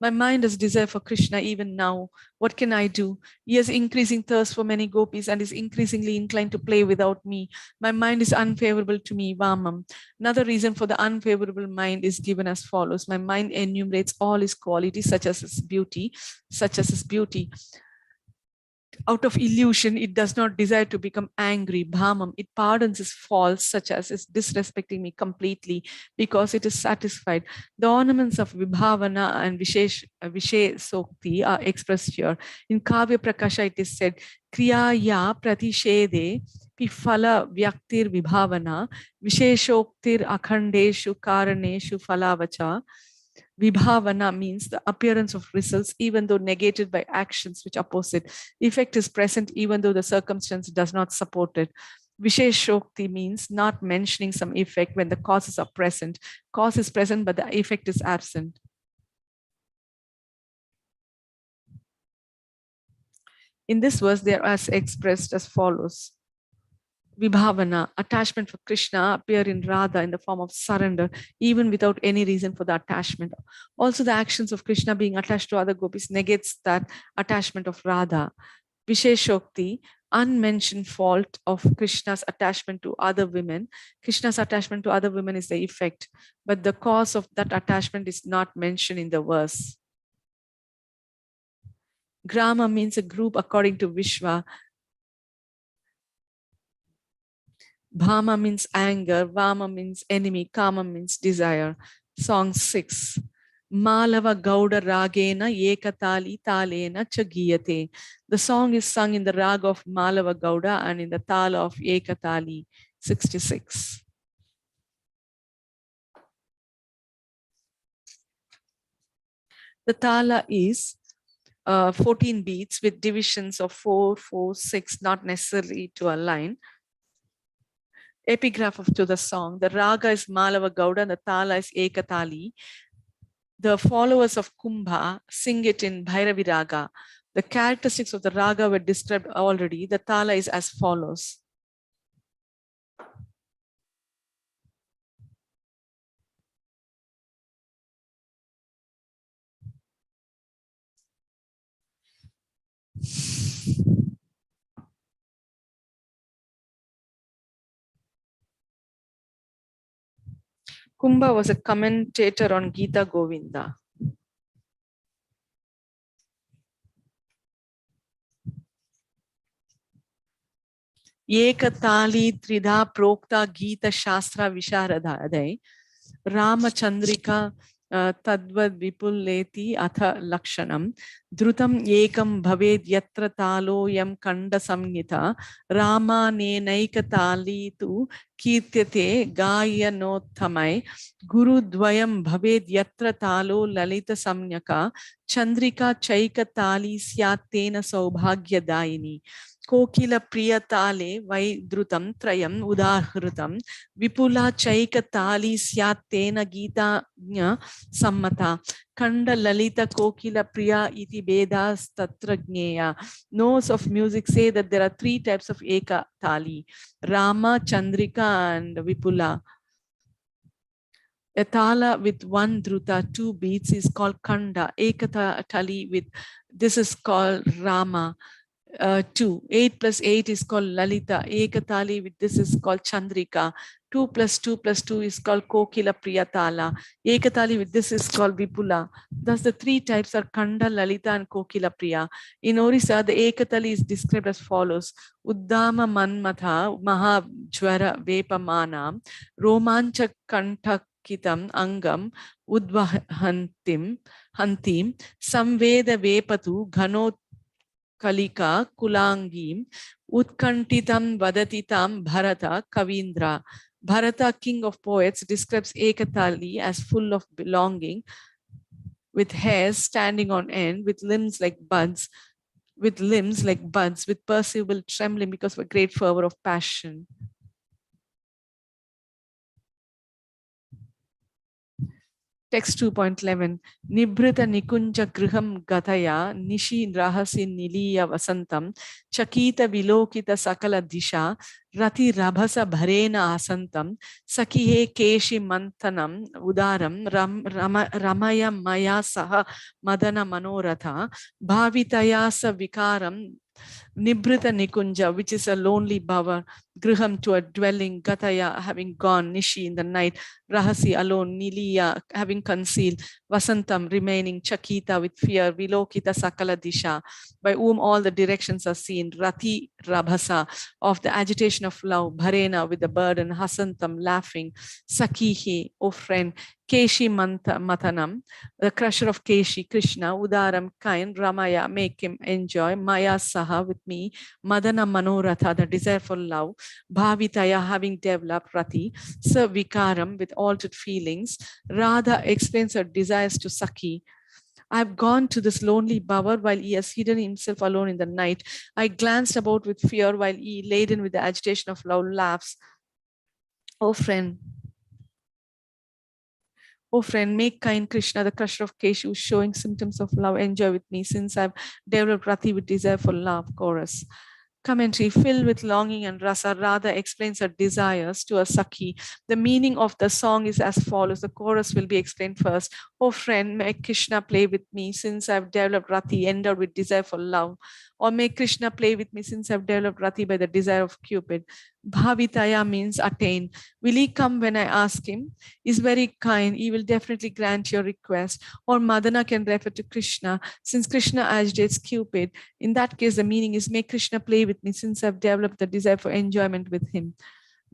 My mind has desire for Krishna even now. What can I do? He has increasing thirst for many gopis and is increasingly inclined to play without me. My mind is unfavorable to me, Vamam. Another reason for the unfavorable mind is given as follows. My mind enumerates all his qualities, such as his beauty, Out of illusion, it does not desire to become angry, bhamam. It pardons his faults, such as his disrespecting me completely, because it is satisfied. The ornaments of vibhavana and vishesokti are expressed here. In Kavya Prakasha, it is said, Kriyaya pratishede pifala vyaktir vibhavana visheshoktir akhandeshu karaneshu falavacha. Vibhavana means the appearance of results, even though negated by actions which oppose it. Effect is present, even though the circumstance does not support it. Visheshokti means not mentioning some effect when the causes are present. Cause is present, but the effect is absent. In this verse, they are as expressed as follows. Vibhavana, attachment for Krishna, appear in Radha in the form of surrender, even without any reason for the attachment. Also, the actions of Krishna being attached to other gopis negates that attachment of Radha. Visheshokti, unmentioned fault of Krishna's attachment to other women. Krishna's attachment to other women is the effect, but the cause of that attachment is not mentioned in the verse. Grama means a group according to Vishwa. Bhama means anger, Vama means enemy, Kama means desire. Song 6. Malava Gauda Ragena Ekatali Talena Chagiyate. The song is sung in the rag of Malava Gauda and in the tala of Ekatali, 66. The tala is 14 beats with divisions of 4, 4, 6, not necessarily to a line. Epigraph to the song. The raga is Malava Gauda and the tala is Ekatali. The followers of Kumbha sing it in Bhairavi Raga. The characteristics of the raga were described already. The tala is as follows. Kumbha was a commentator on Gita Govinda. Ekatali Tridha Prokta Gita Shastra Visharadhadai Ramachandrika Tadvad Vipuleti Atha Lakshanam Drutam Ekam Bhaved Yatra Talo Yam Kanda Samgita Rama Nenaikatali tu Kirtyate Gayanothamai Guru Dvayam Bhaved Yatra Talo Lalita Samnyaka Chandrika Chaikatali Syatena Saubhagya Daini Kokila Priyatale Vaidrutam Trayam Udahrutam Vipula Chaikatali Syatena Gita Sammata Kanda Lalita Kokila Priya Iti Vedas Tatragneya. Knows of music say that there are 3 types of Eka Tali, Rama, Chandrika and Vipula. A tala with 1 druta, 2 beats is called Kanda. Eka Tali with this is called Rama. 2. 8 plus 8 is called Lalita. Ekatali with this is called Chandrika. 2 plus 2 plus 2 is called Kokila Priyatala. Ekatali with this is called Vipula. Thus the 3 types are Kanda, Lalita and Kokila Priya. In Orissa, the Ekatali is described as follows. Uddama Manmatha Mahajwara Vepamana Romancha Kantakitam Angam Udvahantim Hantim Samveda Vepatu Ghano Kalika Kulangim Utkantitam Vadatitam Bharata Kavindra. Bharata, king of poets, describes Ekatali as full of belonging, with hairs standing on end, with limbs like buds, with perceivable trembling because of a great fervor of passion. Text 2.11. Nibrita nikunja griham gataya nishi rahasi niliya vasantam chakita vilokita sakala disha rati rabhasa bharena asantam sakihe keshi mantanam udaram ramaya maya saha madana manoratha bhavitayasa vikaram Nibrita Nikunja, which is a lonely bhava, Griham to a dwelling, Gataya having gone, Nishi in the night, Rahasi alone, Niliya having concealed, Vasantam remaining, Chakita with fear, Vilokita Sakala Disha, by whom all the directions are seen, Rati Rabhasa, of the agitation of love, Bharena with the burden, Hasantam laughing, Sakihi, O friend, Keshi Matanam, the crusher of Keshi, Krishna, Udaram, kind, Ramaya, make him enjoy, Maya Saha with me, Madana Manoratha, the desire for love, Bhavitaya, having developed Rati, Savikaram, with altered feelings, Radha explains her desires to Sakhi. I've gone to this lonely Bhavar while he has hidden himself alone in the night. I glanced about with fear while he, laden with the agitation of love, laughs. Oh friend, oh friend, make kind Krishna, the crusher of Keshu, showing symptoms of love, enjoy with me, since I've developed Rati with desire for love. Chorus. Commentary. Filled with longing and rasa, Radha explains her desires to a Sakhi. The meaning of the song is as follows. The chorus will be explained first. Oh friend, make Krishna play with me, since I've developed Rati, endowed with desire for love. Or make Krishna play with me, since I've developed Rati by the desire of Cupid. Bhavitaya means attain. Will he come when I ask him? He's very kind. He will definitely grant your request. Or Madana can refer to Krishna, since Krishna agitates Cupid. In that case, the meaning is make Krishna play with me, since I've developed the desire for enjoyment with him.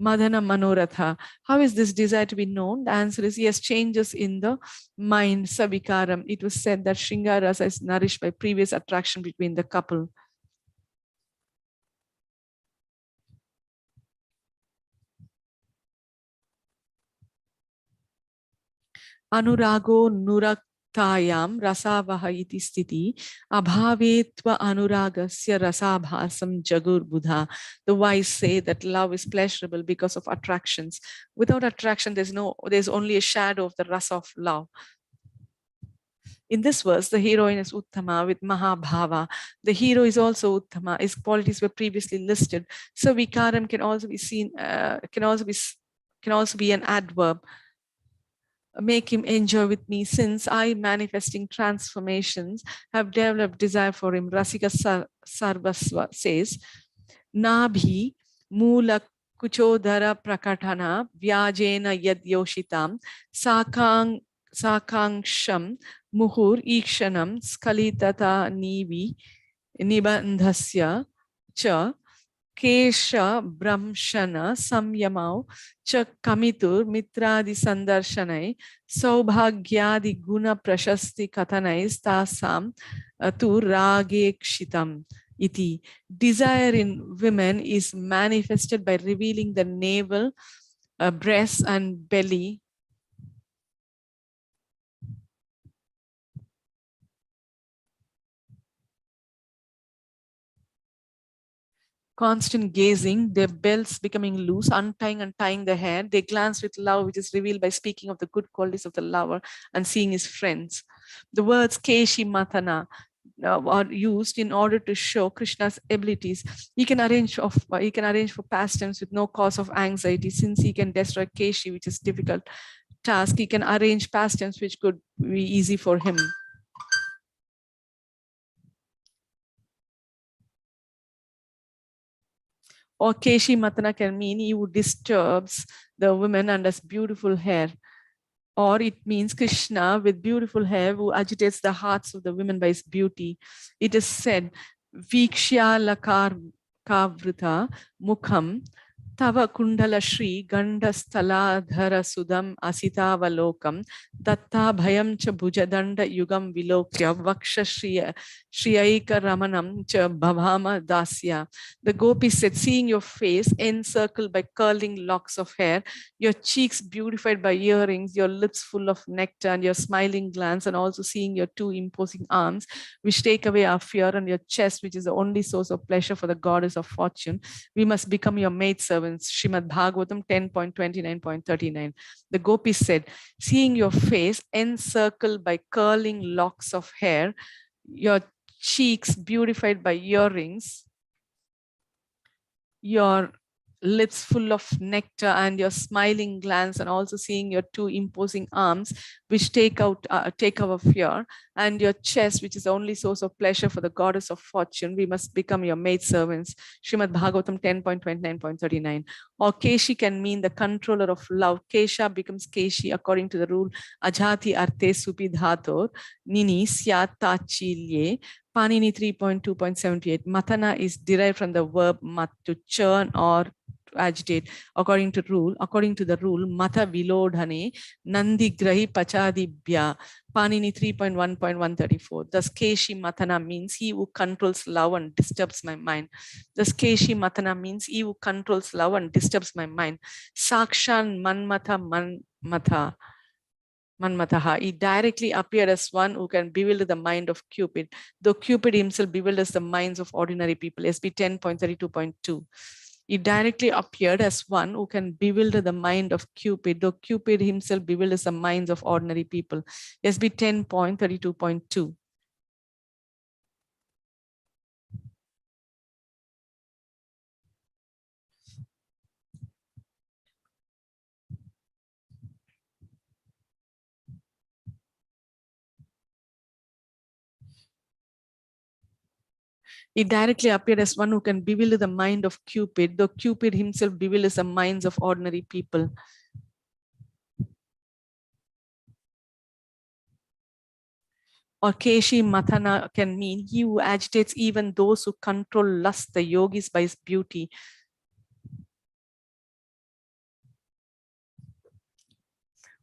Madana Manoratha. How is this desire to be known? The answer is yes, changes in the mind, Savikaram. It was said that Shringarasa is nourished by previous attraction between the couple. Anurago Nurakayam Rasavaha iti sthiti abhavetva anuragasya rasabhasam jagur buddha. The wise say that love is pleasurable because of attractions. Without attraction, there's only a shadow of the rasa of love. In this verse, the heroine is Uttama with Mahabhava. The hero is also Uttama. His qualities were previously listed. So Vikaram can also be seen, can also be an adverb. Make him enjoy with me, since I, manifesting transformations, have developed desire for him. Rasika Sarvasva says, Nabhi Mula Kuchodhara Prakatana Vyajena Yad Yoshitam Sakangsham Muhur Ikshanam Skalitata Nibandhasya Cha Kesha Brahmshana Samyamau Cha Kamitur Mitradi Sandarshanai Saubhagyadi Guna Prashasti Katanais Tasam Tu Ragekshitam Iti. Desire in women is manifested by revealing the navel, breasts, and belly. Constant gazing, their belts becoming loose, untying and tying the hair. They glance with love, which is revealed by speaking of the good qualities of the lover and seeing his friends. The words Keshi Matana are used in order to show Krishna's abilities. He can arrange for pastimes with no cause of anxiety, since he can destroy Keshi, which is difficult task. He can arrange pastimes which could be easy for him. Or Keshi Matana can mean he who disturbs the women and has beautiful hair. Or it means Krishna with beautiful hair who agitates the hearts of the women by his beauty. It is said, Vikshya lakar kavrita mukham Tava Kundala Shri Ganda Stala Dhara Sudam Asita Valokam Datta Bhayam Cha Bhujadanda Yugam Vilokya Vaksha Shriyaika Ramanam Cha Bhavama Dasya. The gopi said, seeing your face encircled by curling locks of hair, your cheeks beautified by earrings, your lips full of nectar, and your smiling glance, and also seeing your two imposing arms, which take away our fear, and your chest, which is the only source of pleasure for the goddess of fortune, we must become your maidservant. servants. Srimad Bhagavatam 10.29.39. The gopis said, seeing your face encircled by curling locks of hair, your cheeks beautified by earrings, your lips full of nectar, and your smiling glance, and also seeing your two imposing arms which take our fear, and your chest which is the only source of pleasure for the goddess of fortune, we must become your maid servants. Srimad Bhagavatam 10.29.39. Or Keshi can mean the controller of love. Kesha becomes Keshi according to the rule Ajati Arte Supidhator Nini Syata Chilye. Panini 3.2.78. Matana is derived from the verb mat, to churn or to agitate. According to the rule, Mata Vilodhane Nandi Grahi Pachadibhya. Panini 3.1.134. Thus, Keshi Matana means he who controls love and disturbs my mind. Thus, Keshi Matana means he who controls love and disturbs my mind. Sakshan Manmataha. He directly appeared as one who can bewilder the mind of Cupid, though Cupid himself bewilders the minds of ordinary people. SB 10.32.2. He directly appeared as one who can bewilder the mind of Cupid, though Cupid himself bewilders the minds of ordinary people. SB 10.32.2. He directly appeared as one who can bewilder the mind of Cupid, though Cupid himself bewilders the minds of ordinary people. Or Keshi Matana can mean he who agitates even those who control lust, the yogis, by his beauty.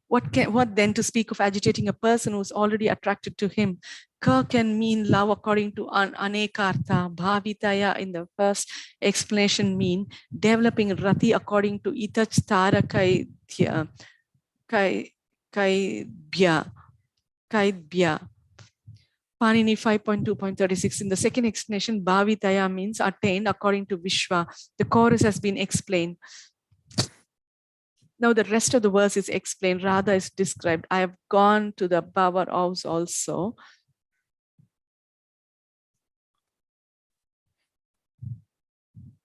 What then to speak of agitating a person who is already attracted to him? Ka can mean love according to Anekartha. Bhavitaya in the first explanation mean developing rati according to Itach Tara Kaidbya. Panini 5.2.36. In the second explanation, Bhavitaya means attained according to Vishwa. The chorus has been explained. Now the rest of the verse is explained. Radha is described. I have gone to the power house also.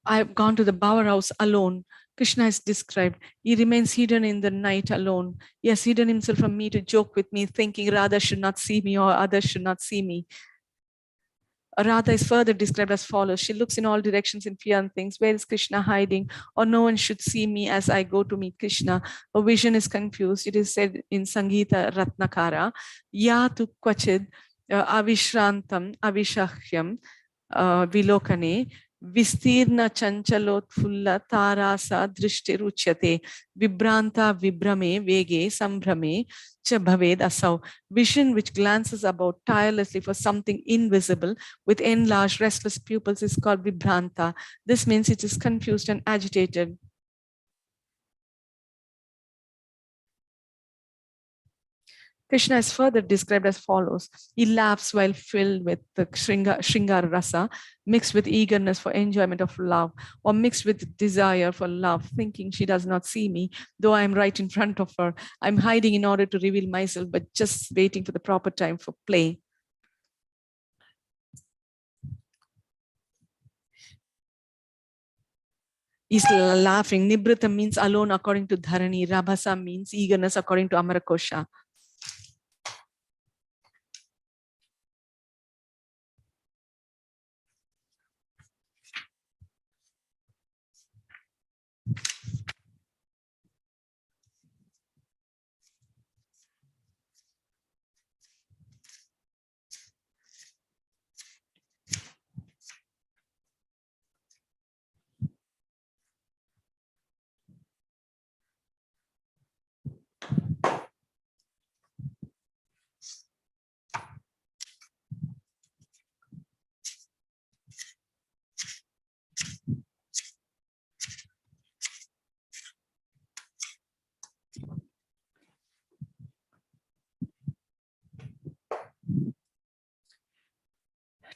I have gone to the bower house alone. Krishna is described. He remains hidden in the night alone. He has hidden himself from me to joke with me, thinking Radha should not see me or others should not see me. Radha is further described as follows. She looks in all directions in fear and thinks, where is Krishna hiding? Or no one should see me as I go to meet Krishna. Her vision is confused. It is said in Sangita Ratnakara, Ya tu kvachid avishrantam avishahyam vilokane vistirna chanchalotfulla tarasa drishtiruchyate vibranta vibrame vege sambrame cha bhaved asau. Vision which glances about tirelessly for something invisible with enlarged restless pupils is called vibranta. This means it is confused and agitated. Krishna is further described as follows. He laughs while filled with the Shringar Rasa, mixed with eagerness for enjoyment of love, or mixed with desire for love, thinking she does not see me, though I am right in front of her. I'm hiding in order to reveal myself, but just waiting for the proper time for play. He's laughing. Nibrita means alone according to Dharani. Rabhasa means eagerness according to Amarakosha.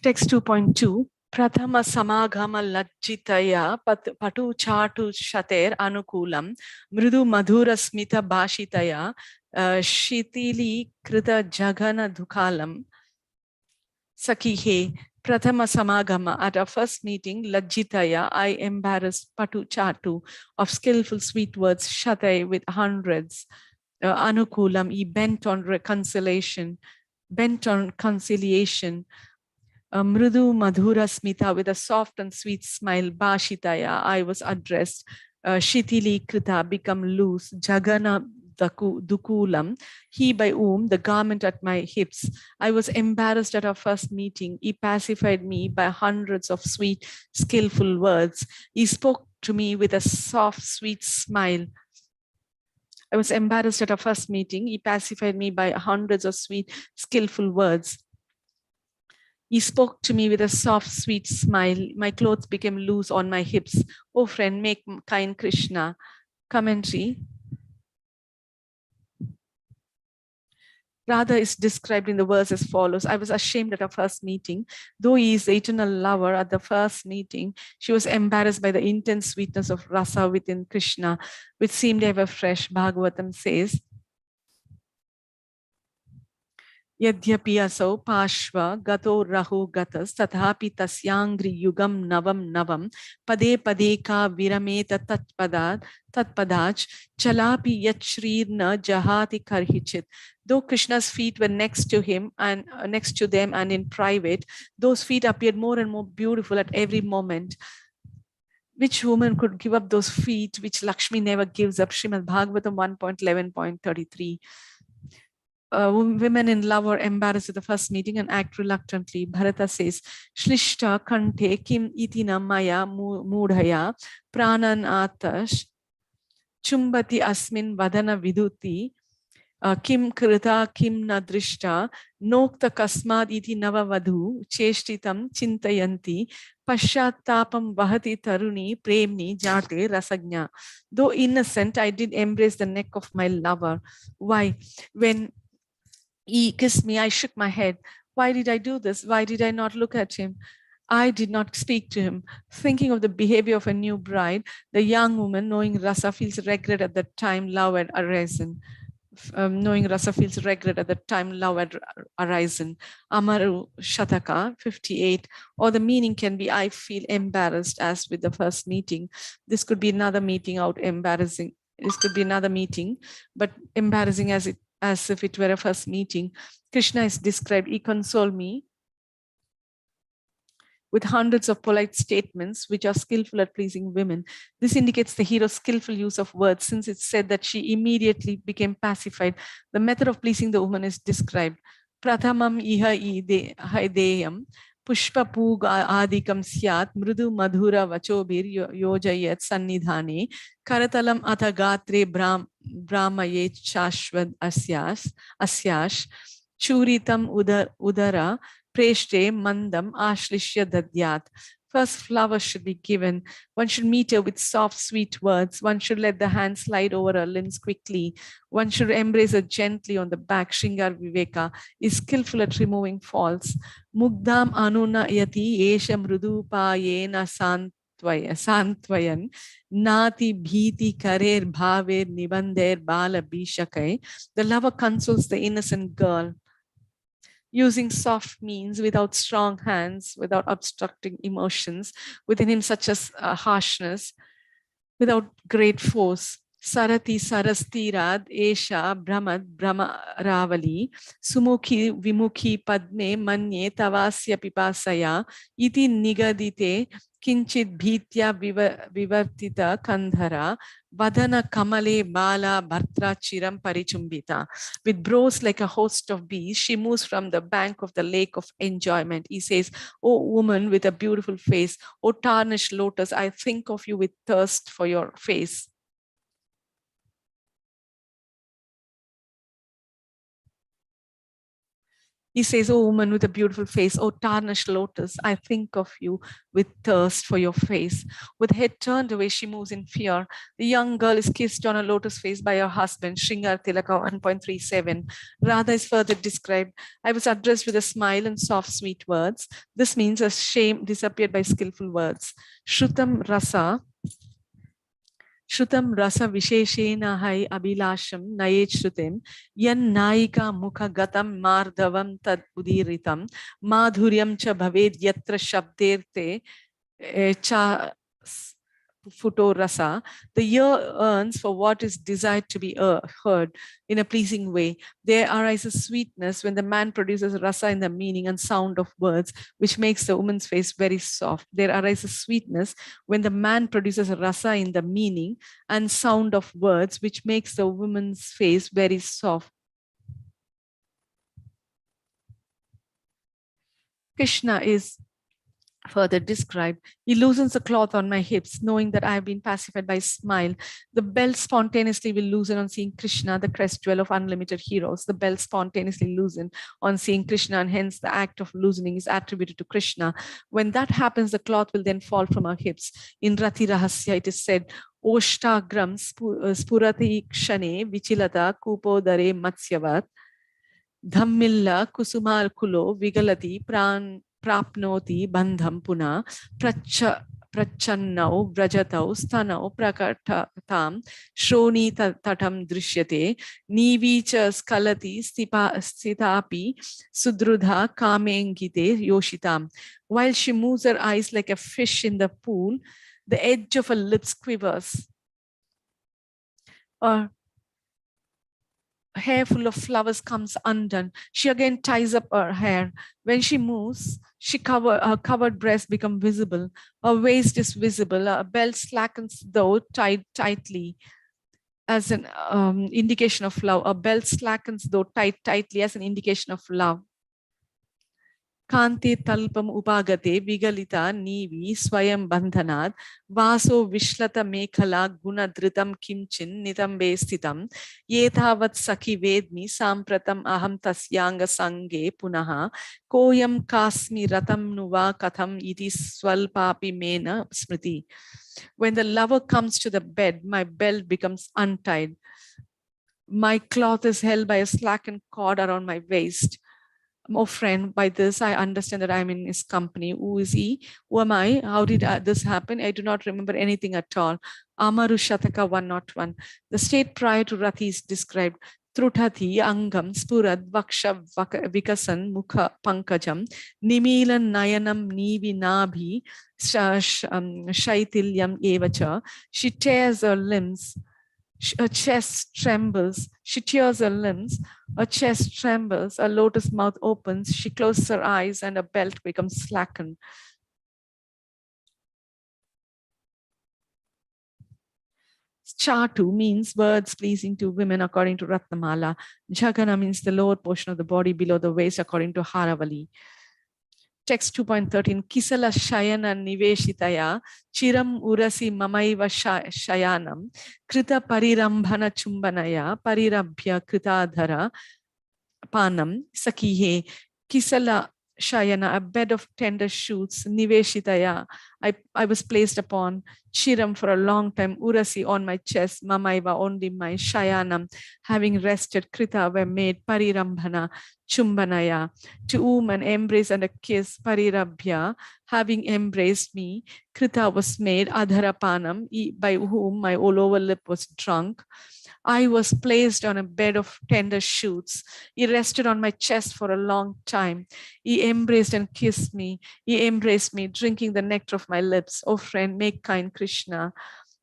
Text 2.2. Prathama samagama lajjitaya patu chatu shater anukulam mrudu madhura smita bhashitaya shitili krita jagana dhukalam. Sakhi he, Prathama Samagama, at our first meeting, Lajjitaya, I embarrassed Patu Chatu of skillful sweet words, Shatai with hundreds, Anukulam, he bent on reconciliation, bent on conciliation, Mrudu Madhura Smita with a soft and sweet smile, Bhashitaya, I was addressed, Shitili Krita, become loose, Jagana Dukulam, he by whom the garment at my hips. I was embarrassed at our first meeting. He pacified me by hundreds of sweet, skillful words. He spoke to me with a soft, sweet smile. I was embarrassed at our first meeting. He pacified me by hundreds of sweet, skillful words. He spoke to me with a soft, sweet smile. My clothes became loose on my hips. Oh, friend, make kind Krishna. Commentary. Radha is described in the verse as follows. I was ashamed at our first meeting. Though he is the eternal lover, at the first meeting, she was embarrassed by the intense sweetness of rasa within Krishna, which seemed ever fresh. Bhagavatam says, Yadhyapi asau pashva gato rahu gatas tathapi tasyangri yugam navam pade pade ka virameta tatpadaj chalapi yachrirna jahati karhichit. Though Krishna's feet were next to him and next to them and in private, those feet appeared more and more beautiful at every moment. Which woman could give up those feet which Lakshmi never gives up? Srimad Bhagavatam 1.11.33. Women in love are embarrassed at the first meeting and act reluctantly. Bharata says, Shlishta kante kim itina maya mudhaya pranan atash chumbati asmin vadana viduti kim krita kim na drishta nokta kasmad iti nava vadhu cheshtitam chintayanti pashattapam vahati taruni premni jate rasagnya. Though innocent, I did embrace the neck of my lover. Why? When he kissed me, I shook my head. Why did I do this? Why did I not look at him? I did not speak to him. Thinking of the behavior of a new bride, the young woman, knowing rasa, feels regret at the time love had arisen. Knowing rasa feels regret at the time love had arisen. Amaru Shataka 58. Or the meaning can be, I feel embarrassed as with the first meeting. This could be another meeting out embarrassing. This could be another meeting, but embarrassing as if it were a first meeting. Krishna is described, he consoled me with hundreds of polite statements which are skillful at pleasing women. This indicates the hero's skillful use of words, since it's said that she immediately became pacified. The method of pleasing the woman is described. Prathamam iha ideyam pushpa pug adikam syat mrudu madhura vachobir yojayat sannidhane karatalam atha gatre brahmayet shashvad asyash churitam udara preshte mandam ashlishya dadyat. First, flowers should be given. One should meet her with soft, sweet words. One should let the hand slide over her limbs quickly. One should embrace her gently on the back. Shringar Viveka is skillful at removing faults. Mugdam anuna yati esha mrudupayena santvayan nati bhiti karer bhaver nibander bala bishakai. The lover consoles the innocent girl, using soft means without strong hands, without obstructing emotions within him, such as harshness, without great force. Sarati sarastirad esha brahmad brahmaravali sumukhi vimukhi padme manye tavasya pipasaya iti nigadite kinchit bhitya vivartita kandhara vadana kamale bala bhartra chiram parichumbita. With brows like a host of bees, she moves from the bank of the lake of enjoyment. He says, O woman with a beautiful face, O tarnished lotus, I think of you with thirst for your face. He says, "Oh woman with a beautiful face, oh tarnished lotus, I think of you with thirst for your face." With head turned away, she moves in fear. The young girl is kissed on a lotus face by her husband, Shringar Tilaka 1.37. Radha is further described. "I was addressed with a smile and soft, sweet words." This means a shame disappeared by skillful words. Shrutam rasa visheshena hai abhilasham nayet shrutim yan naika mukha gatam mardavam tad udiritam madhuryam cha bhaved yatra shabderte cha futo rasa. The ear yearns for what is desired to be heard in a pleasing way. There arises sweetness when the man produces rasa in the meaning and sound of words, which makes the woman's face very soft. There arises sweetness when the man produces rasa in the meaning and sound of words, which makes the woman's face very soft. Krishna is further described. He loosens the cloth on my hips, knowing that I have been pacified by his smile. The belt spontaneously will loosen on seeing Krishna, the crest jewel of unlimited heroes. The belt spontaneously loosen on seeing Krishna, and hence the act of loosening is attributed to Krishna. When that happens, the cloth will then fall from our hips. In Rati Rahasya, it is said, "Oshtagram spurati kshane vichilata kupodare matsyavat dhammilla kusumal kulo vigalati prapnoti bandham puna prachannau vrajatau stanau prakatatam shroni tatam drishyate nivi cha skalati sthitapi sudrudha kamengite yoshitam." While she moves her eyes like a fish in the pool, the edge of her lips quivers. Hair full of flowers comes undone. She again ties up her hair. When she moves, her covered breast becomes visible. Her waist is visible. Her belt slackens, though tied tightly, as an indication of love. Her belt slackens, though tied tightly, as an indication of love. Kante talpam upagate vigalita nivi swayam bandhanad vaso vishlata mekhala gunadritam kimchin nitambe stitam yethavat sakhi vedmi sampratam aham tasyanga sange punaha koyam kasmi ratam nuva katham iti swalpapi mena smriti. When the lover comes to the bed, my belt becomes untied. My cloth is held by a slackened cord around my waist. Oh friend, by this I understand that I'm in his company. Who is he? Who am I? How did this happen? I do not remember anything at all. Amaru Shataka 101. The state prior to Rati is described. Trutati Angam Spurad Vaksha Vikasan Mukha Pankajam Nimilan Nayanam Nivi Nabhi Shaitilyam Evacha. She tears her limbs. Her chest trembles. She tears her limbs. Her chest trembles. Her lotus mouth opens. She closes her eyes and her belt becomes slackened. Chatu means words pleasing to women according to Ratnamala. Jagana means the lower portion of the body below the waist according to Haravali. Text 2.13. Kisala Shayana Niveshitaya Chiram Urasi Mamaiva Shayanam Krita Parirambhana Chumbanaya Parirabhya Kritadhara Panam Sakihe. Kisala Shayana, a bed of tender shoots. Niveshitaya, I was placed upon. Chiram, for a long time. Urasi, on my chest. Mamaiva, only my. Shayanam, having rested. Krita, were made. Parirambhana Chumbanaya, to whom an embrace and a kiss. Parirabhya, having embraced me. Krita was made. Adharapanam, by whom my all over lip was drunk. I was placed on a bed of tender shoots. He rested on my chest for a long time. He embraced and kissed me. He embraced me, drinking the nectar of my lips. Oh friend, make kind Krishna.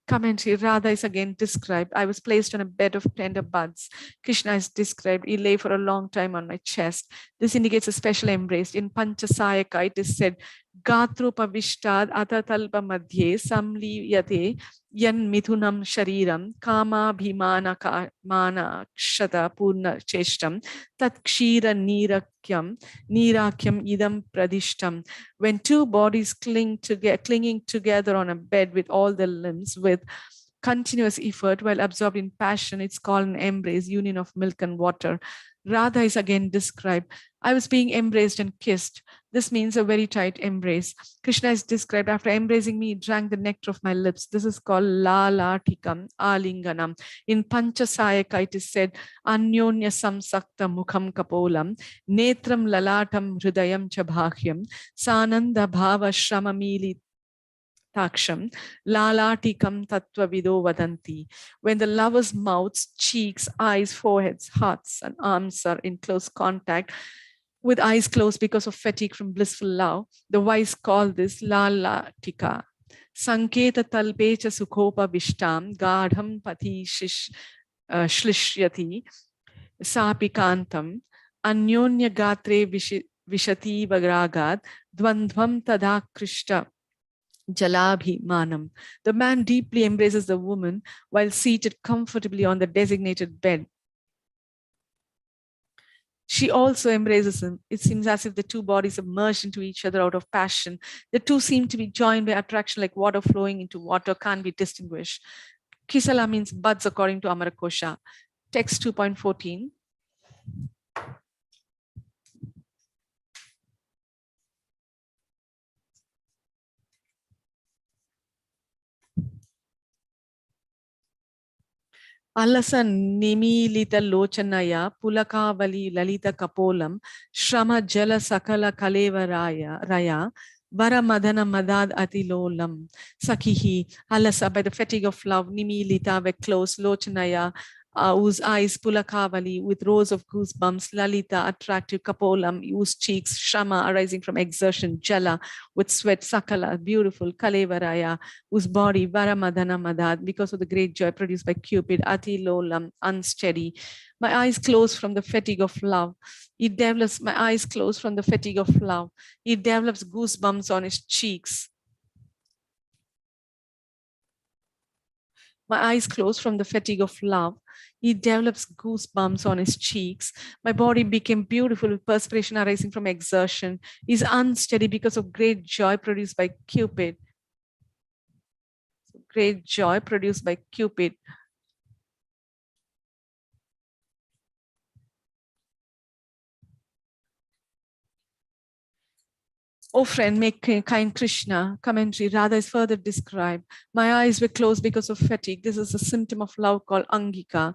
Commentary. Radha is again described. I was placed on a bed of tender buds. Krishna is described. He lay for a long time on my chest. This indicates a special embrace. In Panchasayaka, it is said, Gatrupavishtad atatalpa madhye samliyate yan mithunam shariram kama bhimana mana kshata purna cheshtam tat kshira nirakyam idam pradishtam. When two bodies clinging together on a bed with all their limbs, with continuous effort while absorbed in passion. It's called an embrace, union of milk and water. Radha is again described. I was being embraced and kissed. This means a very tight embrace. Krishna is described after embracing me, he drank the nectar of my lips. This is called lalatikam alinganam. In Panchasayaka, it is said, Anyonya samsakta mukham kapolam, netram lalatam hridayam chabhakyam, sananda bhava shramamili taksham, lalatikam tattva vido vadanti. When the lover's mouths, cheeks, eyes, foreheads, hearts, and arms are in close contact, with eyes closed because of fatigue from blissful love, the wise call this lalatika. Sanketa talpecha sukhopa vishtam gadham pati shlishyati sapikantam anyonya gatre vishati vagragad dvandvam tada krishta jalabhimanam. The man deeply embraces the woman while seated comfortably on the designated bed. She also embraces him. It seems as if the two bodies have merged into each other out of passion. The two seem to be joined by attraction like water flowing into water, can't be distinguished. Kisala means buds according to Amarakosha. Text 2.14. Alasa nimilita lochanaya pulakavali lalita kapolam shrama jala sakala kaleva raya vara madana madad atilolam sakihi. Alasa, by the fatigue of love, nimilita, were close, lochanaya, whose eyes, pulakavali, with rows of goosebumps, lalita, attractive, kapolam, whose cheeks, shrama, arising from exertion, jala, with sweat, sakala, beautiful, kalevaraya, whose body, varamadana madad, because of the great joy produced by Cupid, ati lolam, unsteady. My eyes closed from the fatigue of love. He develops, my eyes closed from the fatigue of love. He develops goosebumps on his cheeks. My eyes closed from the fatigue of love. He develops goosebumps on his cheeks. My body became beautiful with perspiration arising from exertion. He's unsteady because of great joy produced by Cupid. Great joy produced by Cupid. Oh friend, make kind Krishna. Commentary. Radha is further described. My eyes were closed because of fatigue. This is a symptom of love called angika.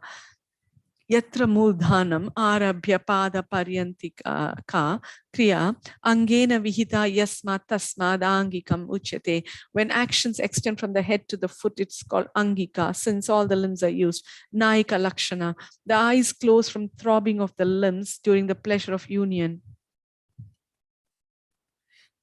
Yatra muldhanam arabhya pada paryantika kriya angena vihita yasma tasmad angikam uchyate. When actions extend from the head to the foot, it's called angika, since all the limbs are used. Naika lakshana. The eyes close from throbbing of the limbs during the pleasure of union.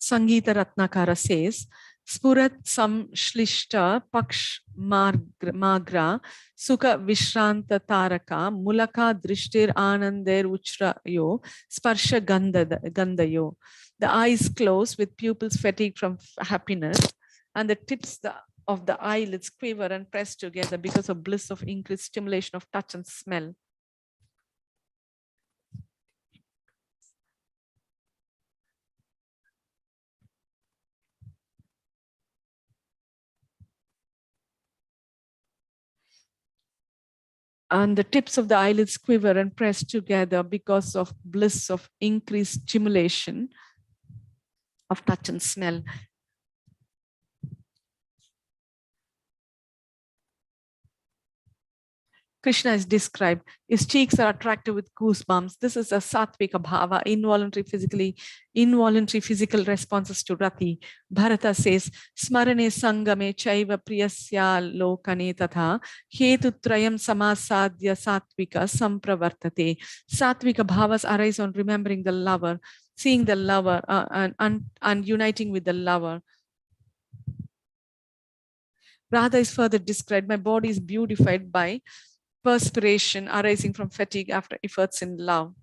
Sangeeta Ratnakara says, Spurat samshlishta paksh magra sukha vishranta taraka mulaka drishtir anandir uchrayo sparsha gandayo. The eyes close with pupils fatigued from happiness, and the tips of the eyelids quiver and press together because of bliss of increased stimulation of touch and smell. And the tips of the eyelids quiver and press together because of bliss of increased stimulation of touch and smell. Krishna is described. His cheeks are attractive with goosebumps. This is a sattvika bhava, involuntary physical responses to rati. Bharata says, Smarane sangame chaiva priyasya lokane tatha hetutrayam samasadya sattvika sampravartate. Sattvika bhavas arise on remembering the lover, seeing the lover, and uniting with the lover. Radha is further described. My body is beautified by perspiration arising from fatigue after efforts in love.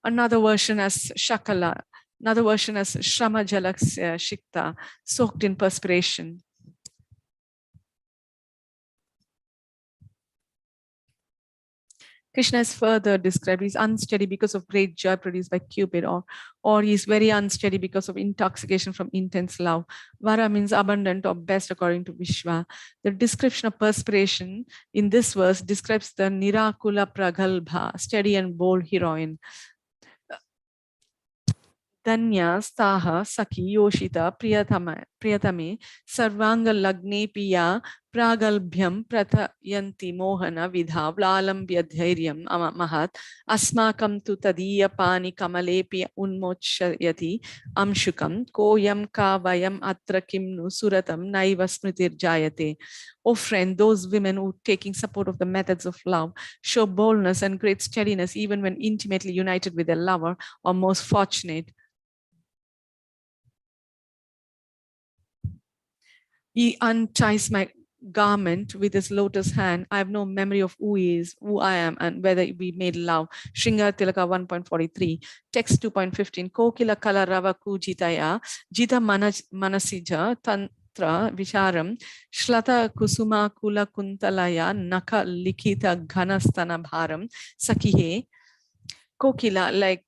Another version as Shakala, another version as Shrama Jalak Shikta, soaked in perspiration. Krishna is further described. He's unsteady because of great joy produced by Cupid, or he's very unsteady because of intoxication from intense love. Vara means abundant or best according to Vishwa. The description of perspiration in this verse describes the Nirakula Pragalbha, steady and bold heroine. Danya, Staha, Saki, Yoshita, Priyatame, Sarvanga Lagne Piya, Pragalbhyam, Pratayanti Mohana Vidha, Vlalambya Dhairyam Mahat, Asmakam tu Tadiya Pani Kamalepi Unmochayati, Amshukam, Koyam Ka Vayam Atra Kimnu Suratam, Naiva Smritir Jayate. Oh friend, those women who taking support of the methods of love show boldness and great steadiness even when intimately united with their lover are most fortunate. He unties my garment with his lotus hand. I have no memory of who he is, who I am, and whether we made love. Shringar Tilaka 1.43. Text 2.15. Kokila Kala Rava Kujitaya. Jita Manasija Tantra Visharam. Shlata Kusuma Kula Kuntalaya. Naka Likita Ghanastana Bharam. Sakihe. Kokila, like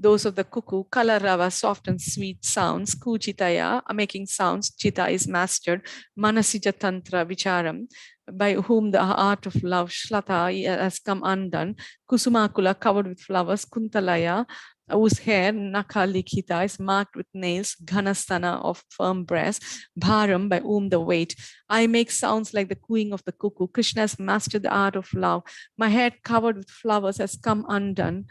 those of the cuckoo, Kalarava, soft and sweet sounds, Kuchitaya, making sounds, Chita is mastered, Manasija Tantra Vicharam, by whom the art of love, Shlata, has come undone, Kusumakula, covered with flowers, Kuntalaya, whose hair, Naka Likhita, is marked with nails, Ghanastana, of firm breast, Bharam, by whom the weight. I make sounds like the cooing of the cuckoo. Krishna has mastered the art of love. My head covered with flowers has come undone.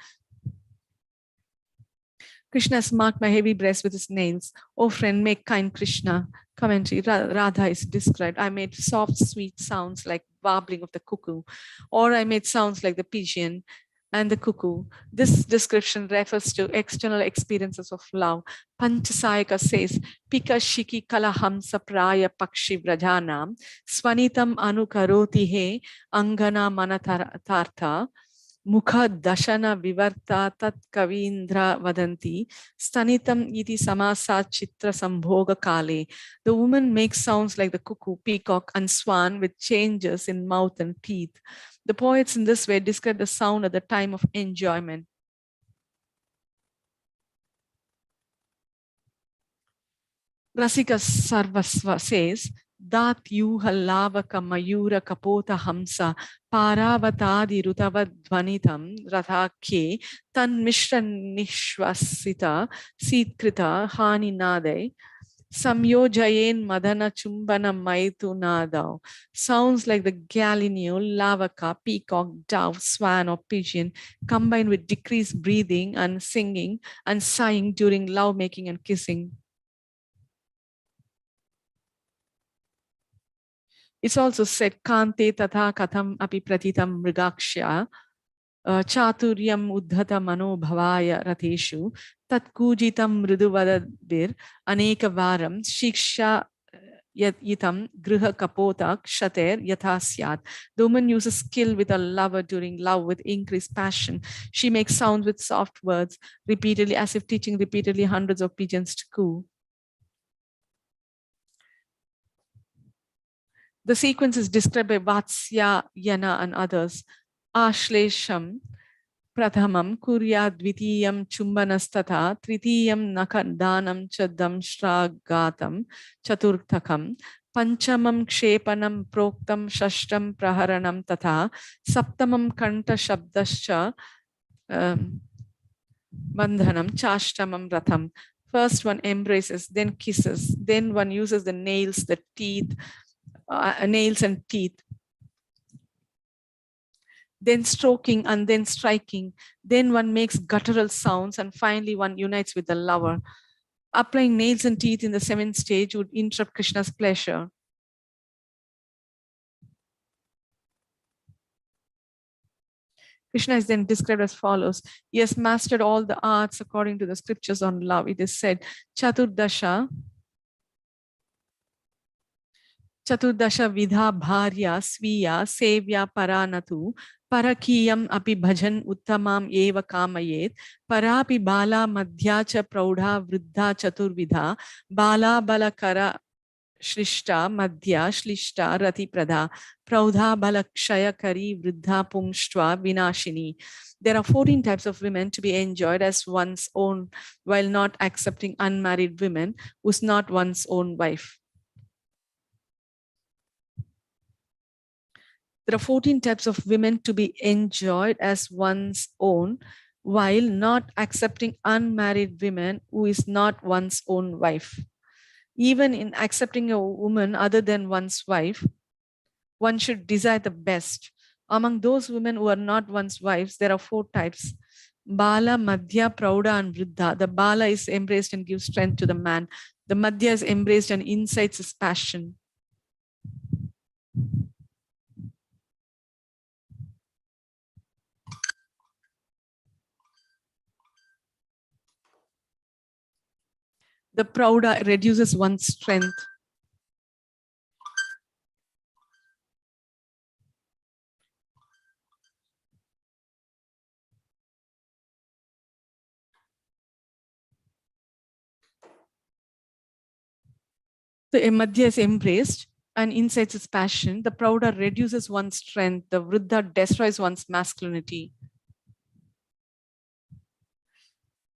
Krishna has marked my heavy breast with his nails. Oh friend, make kind Krishna. Commentary, Radha is described. I made soft, sweet sounds like warbling of the cuckoo, or I made sounds like the pigeon and the cuckoo. This description refers to external experiences of love. Panchasayaka says, Pika Shiki Kalahamsa Praya Pakshi Vrajanam, Swanitam Anukaroti He, Angana Manatartha. Mukha dashana vivarta tat kavindra vadanti stanitam iti samasa chitra sambhoga kale. The woman makes sounds like the cuckoo, peacock, and swan with changes in mouth and teeth. The poets in this way describe the sound at the time of enjoyment. Rasika Sarvasva says, Dat yuha lavaka mayura kapota hamsa paravatadi rutavad dhvanitam rathakye tan mishra nishwasita sitkrita hani nade samyojayen madana chumbana maitu nadao. Sounds like the gallinule, lavaka, peacock, dove, swan, or pigeon combined with decreased breathing and singing and sighing during lovemaking and kissing. It's also said, Kante tatha katham api pratitam mrigaksha chaturyam uddhata mano bhavaya ratheshu tat kujitam mriduvadabir aneka varam shiksha yitam griha kapota kshater yathasyat. The woman uses skill with a lover during love with increased passion. She makes sounds with soft words repeatedly, as if teaching repeatedly hundreds of pigeons to coo. The sequence is described by Vatsya, Yana, and others. Ashlesham, Prathamam, Kurya, Dvitiyam, Chumbanastata, Tritiyam, Nakadanam, Chadam, Shragatam, Chaturthakam, Panchamam, Kshepanam, Proktam, Shashtam, Praharanam, Tata, Saptamam, Kanta, Shabdascha, Bandhanam, Chashtamam, Ratham. First one embraces, then kisses, then one uses the nails, the teeth, nails and teeth, then stroking and then striking, then one makes guttural sounds, and finally one unites with the lover. Applying nails and teeth in the seventh stage would interrupt Krishna's pleasure. Krishna is then described as follows. He has mastered all the arts according to the scriptures on love. It is said, Chaturdasha vidha bharya sviya sevya paranatu parakiyam api bhajan uttamam eva kamayet parapi bala madhya cha praudha vriddha chaturvidha bala balakara Shrishta, Madhya, Shlishta, Rati Pradha, Praudha, Balakshayakari, Vridha, Pumshtva, Vinashini. There are 14 types of women to be enjoyed as one's own while not accepting unmarried women who's not one's own wife. There are 14 types of women to be enjoyed as one's own while not accepting unmarried women who is not one's own wife. Even in accepting a woman other than one's wife, one should desire the best. Among those women who are not one's wives, there are 4 types. Bala, Madhya, Prauda, and Vriddha. The Bala is embraced and gives strength to the man. The Madhya is embraced and incites his passion. The Prauda reduces one's strength. The Madhya is embraced and incites its passion. The Prauda reduces one's strength. The Vriddha destroys one's masculinity.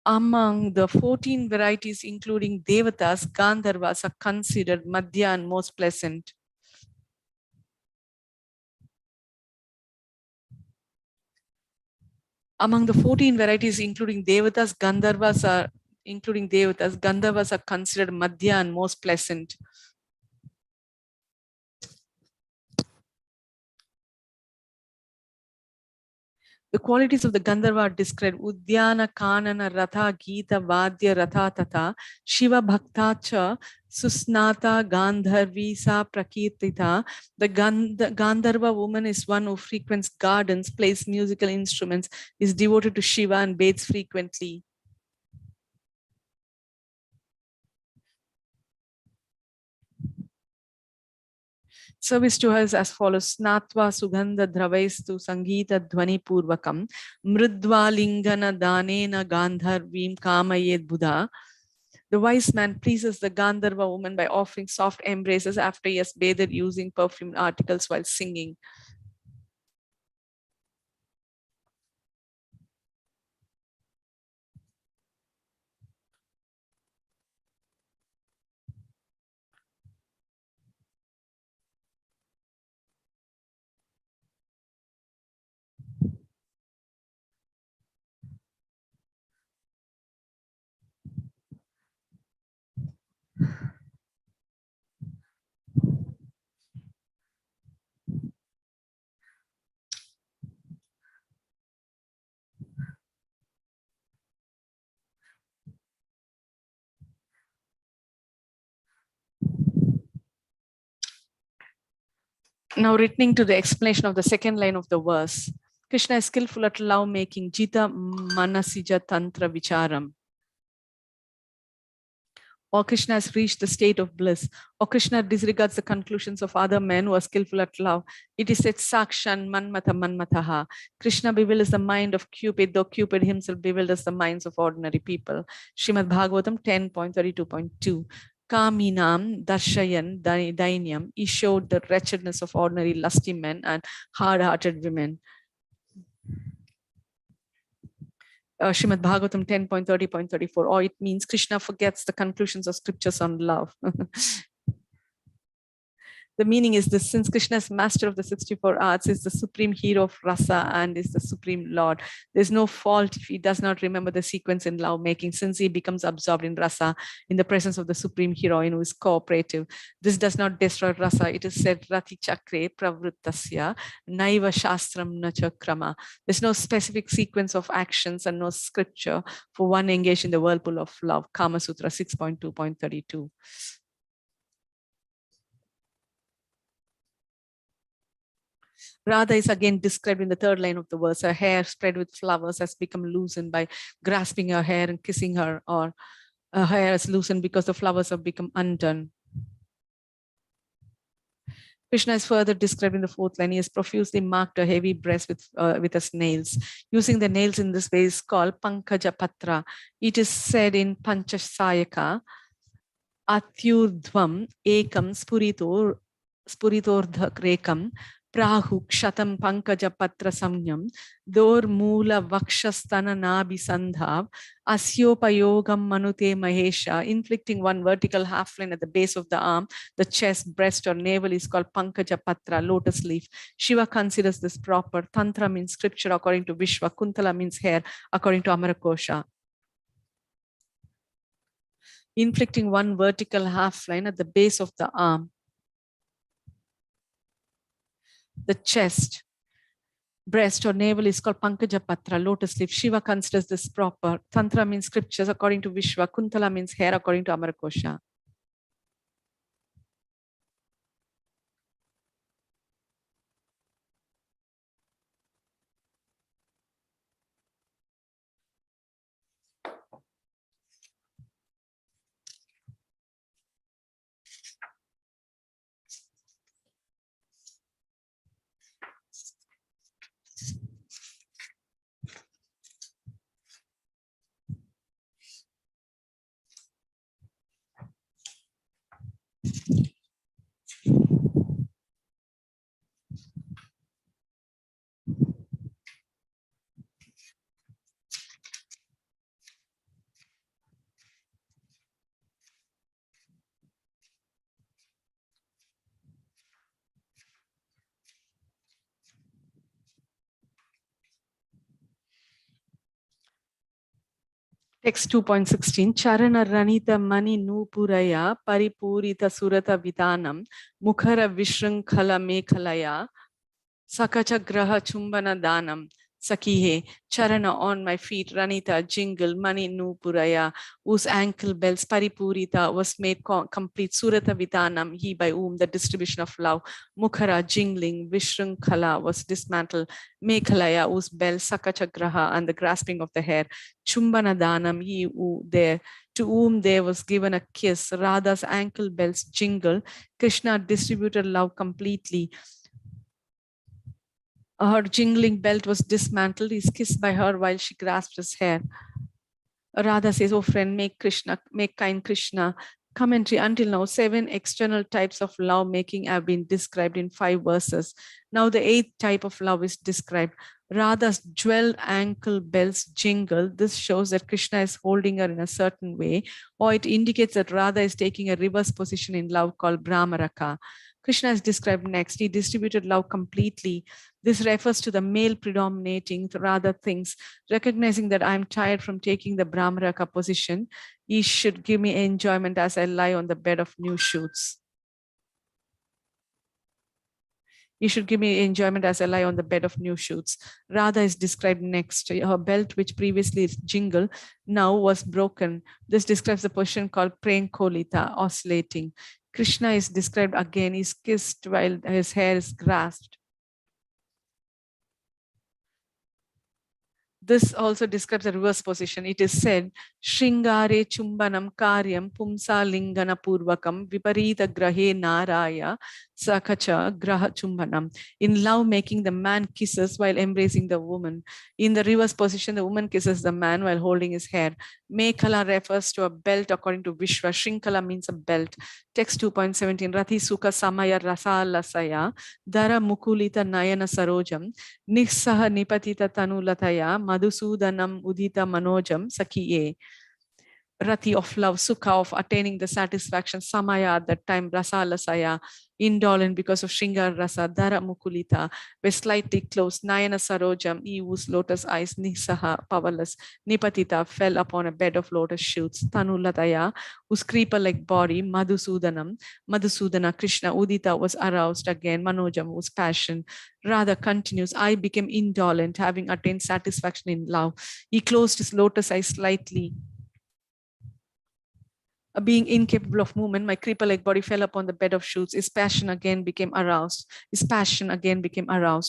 Among the 14 varieties, including Devatas, Gandharvas are considered Madhya and most pleasant. Among the 14 varieties, including Devatas, Gandharvas are considered Madhya and most pleasant. The qualities of the Gandharva are described: Udyana, Kanana, Ratha, Gita, Vadya, Ratha, Tata, Shiva, Bhakta, Cha, Susnata, Gandharvi, Sa, Prakirtita. The Gandharva woman is one who frequents gardens, plays musical instruments, is devoted to Shiva and bathes frequently. Service to her is as follows: Snatva Sugandha Dravaistu Sangeeta Dhvani Purvakam Mridva Lingana Danena Gandharvim Kamayed Buddha. The wise man pleases the Gandharva woman by offering soft embraces after he has bathed using perfumed articles while singing. Now returning to the explanation of the second line of the verse. Krishna is skillful at love making. Jita Manasija Tantra Vicharam. Or Krishna has reached the state of bliss. Or Krishna disregards the conclusions of other men who are skillful at love. It is said, Sakshan Manmata Manmataha. Krishna bewilders the mind of Cupid, though Cupid himself bewilders the minds of ordinary people. Srimad Bhagavatam 10.32.2. Kaminam Darshayan Dainyam. He showed the wretchedness of ordinary lusty men and hard-hearted women. Srimad Bhagavatam 10.30.34, or it means Krishna forgets the conclusions of scriptures on love. The meaning is this: since Krishna is master of the 64 arts, is the supreme hero of rasa, and is the supreme lord, there's no fault if he does not remember the sequence in love making, since he becomes absorbed in rasa in the presence of the supreme heroine who is cooperative. This does not destroy rasa. It is said, Rati Chakre Pravrittasya Naiva Shastram Nacha Krama. There's no specific sequence of actions and no scripture for one engaged in the whirlpool of love. Kama Sutra 6.2.32. Radha is again described in the third line of the verse. Her hair spread with flowers has become loosened by grasping her hair and kissing her, or her hair is loosened because the flowers have become undone. Krishna is further described in the fourth line. He has profusely marked her heavy breast with his nails. Using the nails in this way is called Pankaja Patra. It is said in Panchasayaka, Atyurdhvam ekam spuritordhakrekam prahu kshatam pankaja patra samyam dor mula vakshastana nabi sandhav asyopayogam manute mahesha. Inflicting one vertical half line at the base of the arm, the chest, breast or navel is called pankaja patra, lotus leaf. Shiva considers this proper. Tantra means scripture according to Vishwa. Kuntala means hair according to Amarakosha. Inflicting one vertical half line at the base of the arm, the chest, breast or navel is called Pankaja Patra, lotus leaf. Shiva considers this proper. Tantra means scriptures according to Vishwa. Kuntala means hair according to Amarakosha. Text 2.16. Charana Ranita Mani Nupuraya Paripurita Surata Vitanam Mukhara Vishrankhala Mekhalaya Sakacha Graha Chumbana Danam Sakihe. Charana on my feet, Ranita, jingle, Mani Nupuraya, whose ankle bells, Paripurita, was made complete, Surata Vitanam, he by whom the distribution of love, Mukhara, jingling, Vishrankhala was dismantled, Mekhalaya, whose bell, Sakacha Graha, and the grasping of the hair, Chumbana Danam, he who there, to whom there was given a kiss, Radha's ankle bells jingle, Krishna distributed love completely. Her jingling belt was dismantled. He's kissed by her while she grasped his hair. Radha says, oh friend, make kind Krishna. Commentary. Until now, 7 external types of love making have been described in 5 verses. Now the 8th type of love is described. Radha's jeweled ankle bells jingle. This shows that Krishna is holding her in a certain way, or it indicates that Radha is taking a reverse position in love called Brahmaraka. Krishna is described next. He distributed love completely. This refers to the male predominating Radha things, recognizing that I'm tired from taking the Brahmaraka position. He should give me enjoyment as I lie on the bed of new shoots. You should give me enjoyment as I lie on the bed of new shoots. Radha is described next. Her belt, which previously is jingle, now was broken. This describes the position called Prenkolita, oscillating. Krishna is described again. He's kissed while his hair is grasped. This also describes the reverse position. It is said, Shringare Chumbanam Karyam Pumsa Lingana Purvakam Viparita Grahe Naraya Sakacha Graha Chumbanam. In love making, the man kisses while embracing the woman. In the reverse position, the woman kisses the man while holding his hair. Mekhala refers to a belt according to Vishwa. Shrinkala means a belt. Text 2.17. Rati Sukha Samaya Rasa Lasaya Dara Mukulita Nayana Sarojam Nissaha Nipatita Tanulataya Madhusudanam Udita Manojam Sakiye. Rati of love, Sukha of attaining the satisfaction, Samaya at that time, Rasa Lasaya, indolent because of Shringar Rasa, Dara Mukulita, were slightly closed, Nayana Sarojam, he whose lotus eyes, Nisaha, powerless, Nipatita, fell upon a bed of lotus shoots, Tanulataya, whose creeper-like body, Madhusudana, Krishna, Udita was aroused again, Manojam was passion. Radha continues, I became indolent, having attained satisfaction in love. He closed his lotus eyes slightly. Being incapable of movement, my creeper-like body fell upon the bed of shoots. His passion again became aroused.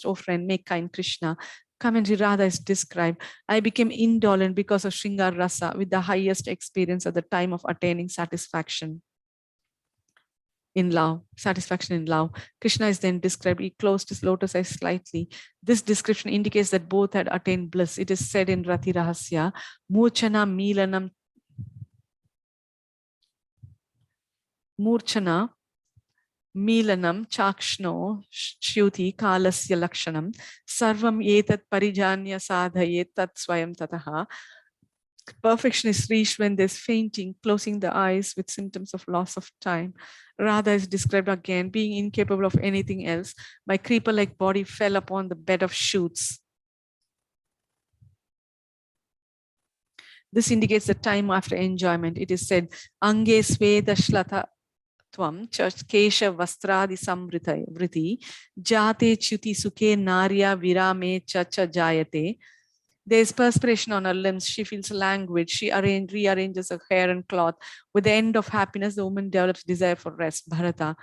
Oh friend, make kind Krishna. Commentary. Radha is described. I became indolent because of Shringar Rasa with the highest experience at the time of attaining satisfaction in love. Krishna is then described. He closed his lotus eyes slightly. This description indicates that both had attained bliss. It is said in Rati Rahasya, Mochana Milanam Murchana, Milanam, Chakshno, Shyuti, Kalasya Lakshanam, Sarvam Etat Parijanya Sadhaye Tat Swayam Tataha. Perfection is reached when there's fainting, closing the eyes with symptoms of loss of time. Radha is described again, being incapable of anything else. My creeper-like body fell upon the bed of shoots. This indicates the time after enjoyment. It is said, Ange Sveda Shlata Tvam Kesha Vastradi Samvriti Jate Chuti Suke Narya Virame Chacha Jayate. There is perspiration on her limbs. She feels languid. She rearranges her hair and cloth. With the end of happiness, the woman develops desire for rest. Bharata.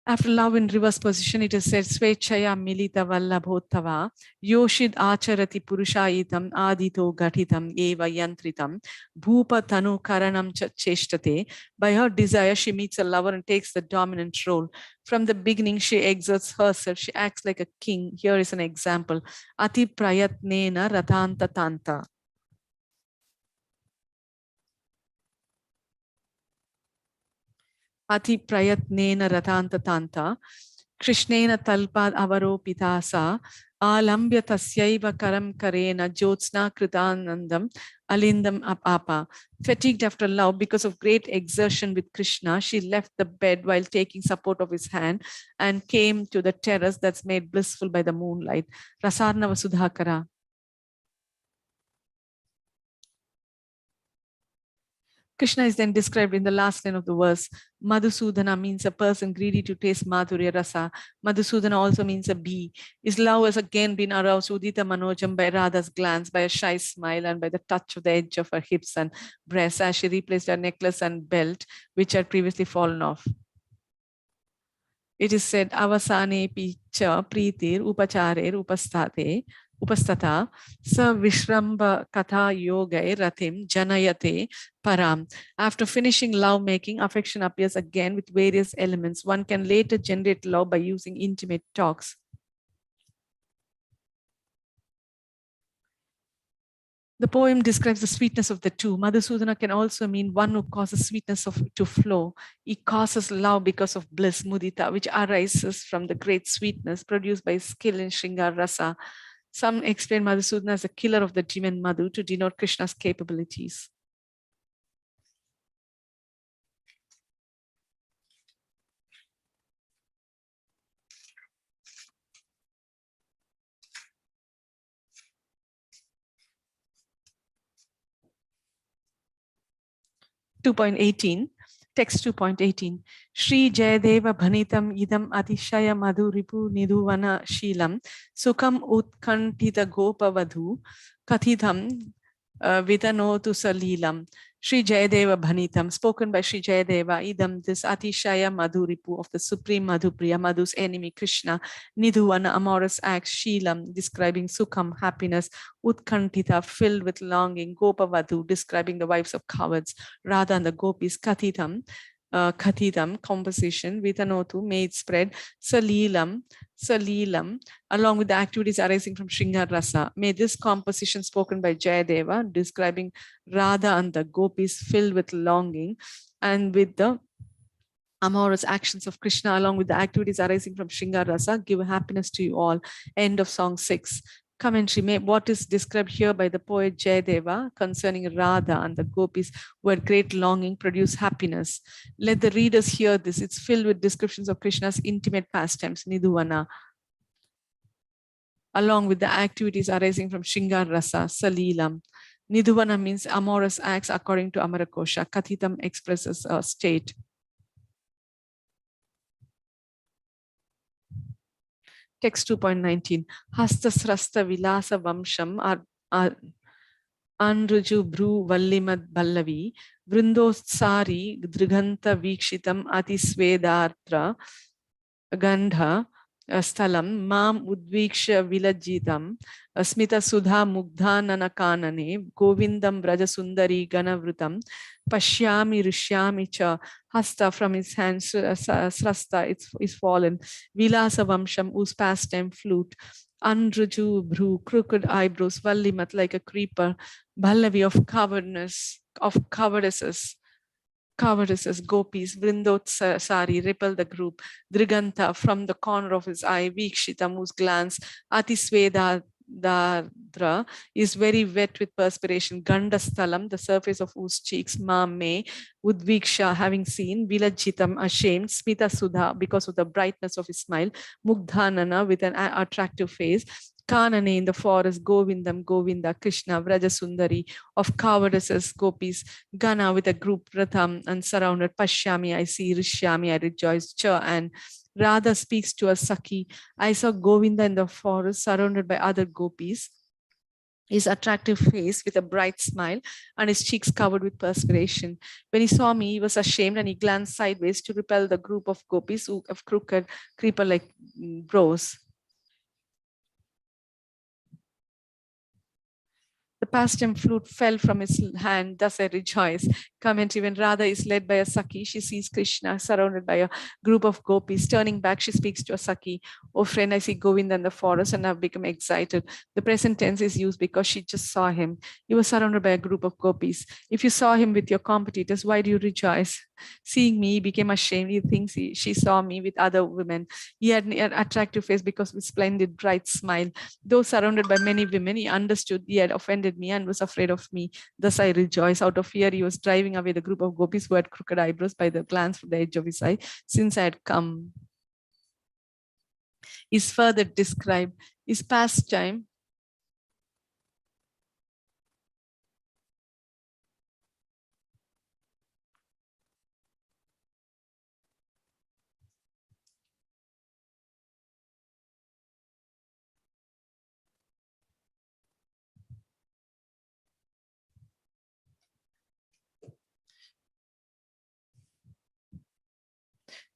After love in reverse position, it is said, Svechaya milita vallabhotava, yoshid acharati purushaitam adito gatitam eva yantritam, bhupa tanu karanam cheshtate. By her desire, she meets a lover and takes the dominant role. From the beginning, she exerts herself. She acts like a king. Here is an example. Ati prayatnena ratanta tanta. Ati prayatnena ratanta tanta, Krishnena talpad avaropita sa, alambya tasyaiva karam karena jyotsna kritanandam alindam apapa. Fatigued after love because of great exertion with Krishna, she left the bed while taking support of his hand and came to the terrace that's made blissful by the moonlight. Rasarnava Sudhakara. Krishna is then described in the last line of the verse. Madhusudana means a person greedy to taste Madhurya Rasa. Madhusudana also means a bee. His love has again been aroused Udita Manojam by Radha's glance, by a shy smile, and by the touch of the edge of her hips and breasts as she replaced her necklace and belt, which had previously fallen off. It is said, Avasane picha pritir upacharer upastata sa vishramba katha yogai ratim janayate param. After finishing love making, affection appears again with various elements. One can later generate love by using intimate talks. The poem describes the sweetness of the two. Madhusudana can also mean one who causes sweetness to flow. He causes love because of bliss, mudita, which arises from the great sweetness produced by skill in Shringar Rasa. Some explain Madhusudana as a killer of the demon Madhu to denote Krishna's capabilities. Text 2.18. Shri Jayadeva Bhanitam idam atishaya madhu ripu niduvana shilam sukam utkantita gopa vadhu kathitam vidanotu salilam. Shri Jayadeva Bhanitam, spoken by Shri Jayadeva, idam, this atishaya madhuripu of the supreme Madhupriya, Madhu's enemy Krishna, nidhuvana, amorous acts, shilam, describing sukham, happiness, utkantita, filled with longing, gopa vadhu, describing the wives of cowards, Radha and the gopis, kathitam, composition, vitanotu, made spread, salilam, along with the activities arising from Shringar Rasa. May this composition spoken by Jayadeva, describing Radha and the gopis filled with longing and with the amorous actions of Krishna, along with the activities arising from Shringar Rasa, give happiness to you all. End of song 6. Commentary. What is described here by the poet Jayadeva concerning Radha and the gopis who had great longing produce happiness. Let the readers hear this. It's filled with descriptions of Krishna's intimate pastimes, Nidhuvana, along with the activities arising from Shringar Rasa, Salilam. Nidhuvana means amorous acts according to Amarakosha. Kathitam expresses a state. Text 2.19. Hastasrasta vilasa vamsham Anruju Bru Vallimad Ballavi Vrindotsari Driganta Vikshitam Atisvedartra Gandha Stalam Mam Udviksha Vilajitam Smita Sudha Mugdhanana Kanane Govindam Braja Sundari Ganavrutam Pashyami Rishyami Cha. Hasta, from his hands, Srasta is fallen. Vilasa Vamsham, whose pastime flute. Anruju Bru, crooked eyebrows. Vallimat, like a creeper. Ballavi, of cowardness, of cowardices. cowardices, gopis, Vrindotsari repel the group. Driganta, from the corner of his eye, Vikshita moves glance. Atisveda Dardra is very wet with perspiration. Gandasthalam, the surface of whose cheeks, Mame, Udviksha, having seen. Vilajitam, ashamed. Smita Sudha, because of the brightness of his smile. Mugdhanana, with an attractive face. Kanane, in the forest. Govindam, Govinda, Krishna, Vrajasundari, of cowardices, gopis. Gana, with a group, Ratham, and surrounded. Pashyami, I see. Rishyami, I rejoice. Cha, and Radha speaks to a Sakhi. I saw Govinda in the forest surrounded by other gopis, his attractive face with a bright smile and his cheeks covered with perspiration. When he saw me, he was ashamed and he glanced sideways to repel the group of gopis who have crooked, creeper-like brows. The pastime flute fell from his hand, thus I rejoice. Commentary, when Radha is led by a Sakhi, she sees Krishna surrounded by a group of gopis. Turning back, she speaks to a Sakhi. Oh friend, I see Govinda in the forest and I've become excited. The present tense is used because she just saw him. He was surrounded by a group of gopis. If you saw him with your competitors, why do you rejoice? Seeing me, he became ashamed. He thinks she saw me with other women. He had an attractive face because of his splendid, bright smile. Though surrounded by many women, he understood he had offended me and was afraid of me. Thus I rejoice. Out of fear, he was driving away the group of gopis who had crooked eyebrows by the glance from the edge of his eye, since I had come. Is further described. His pastime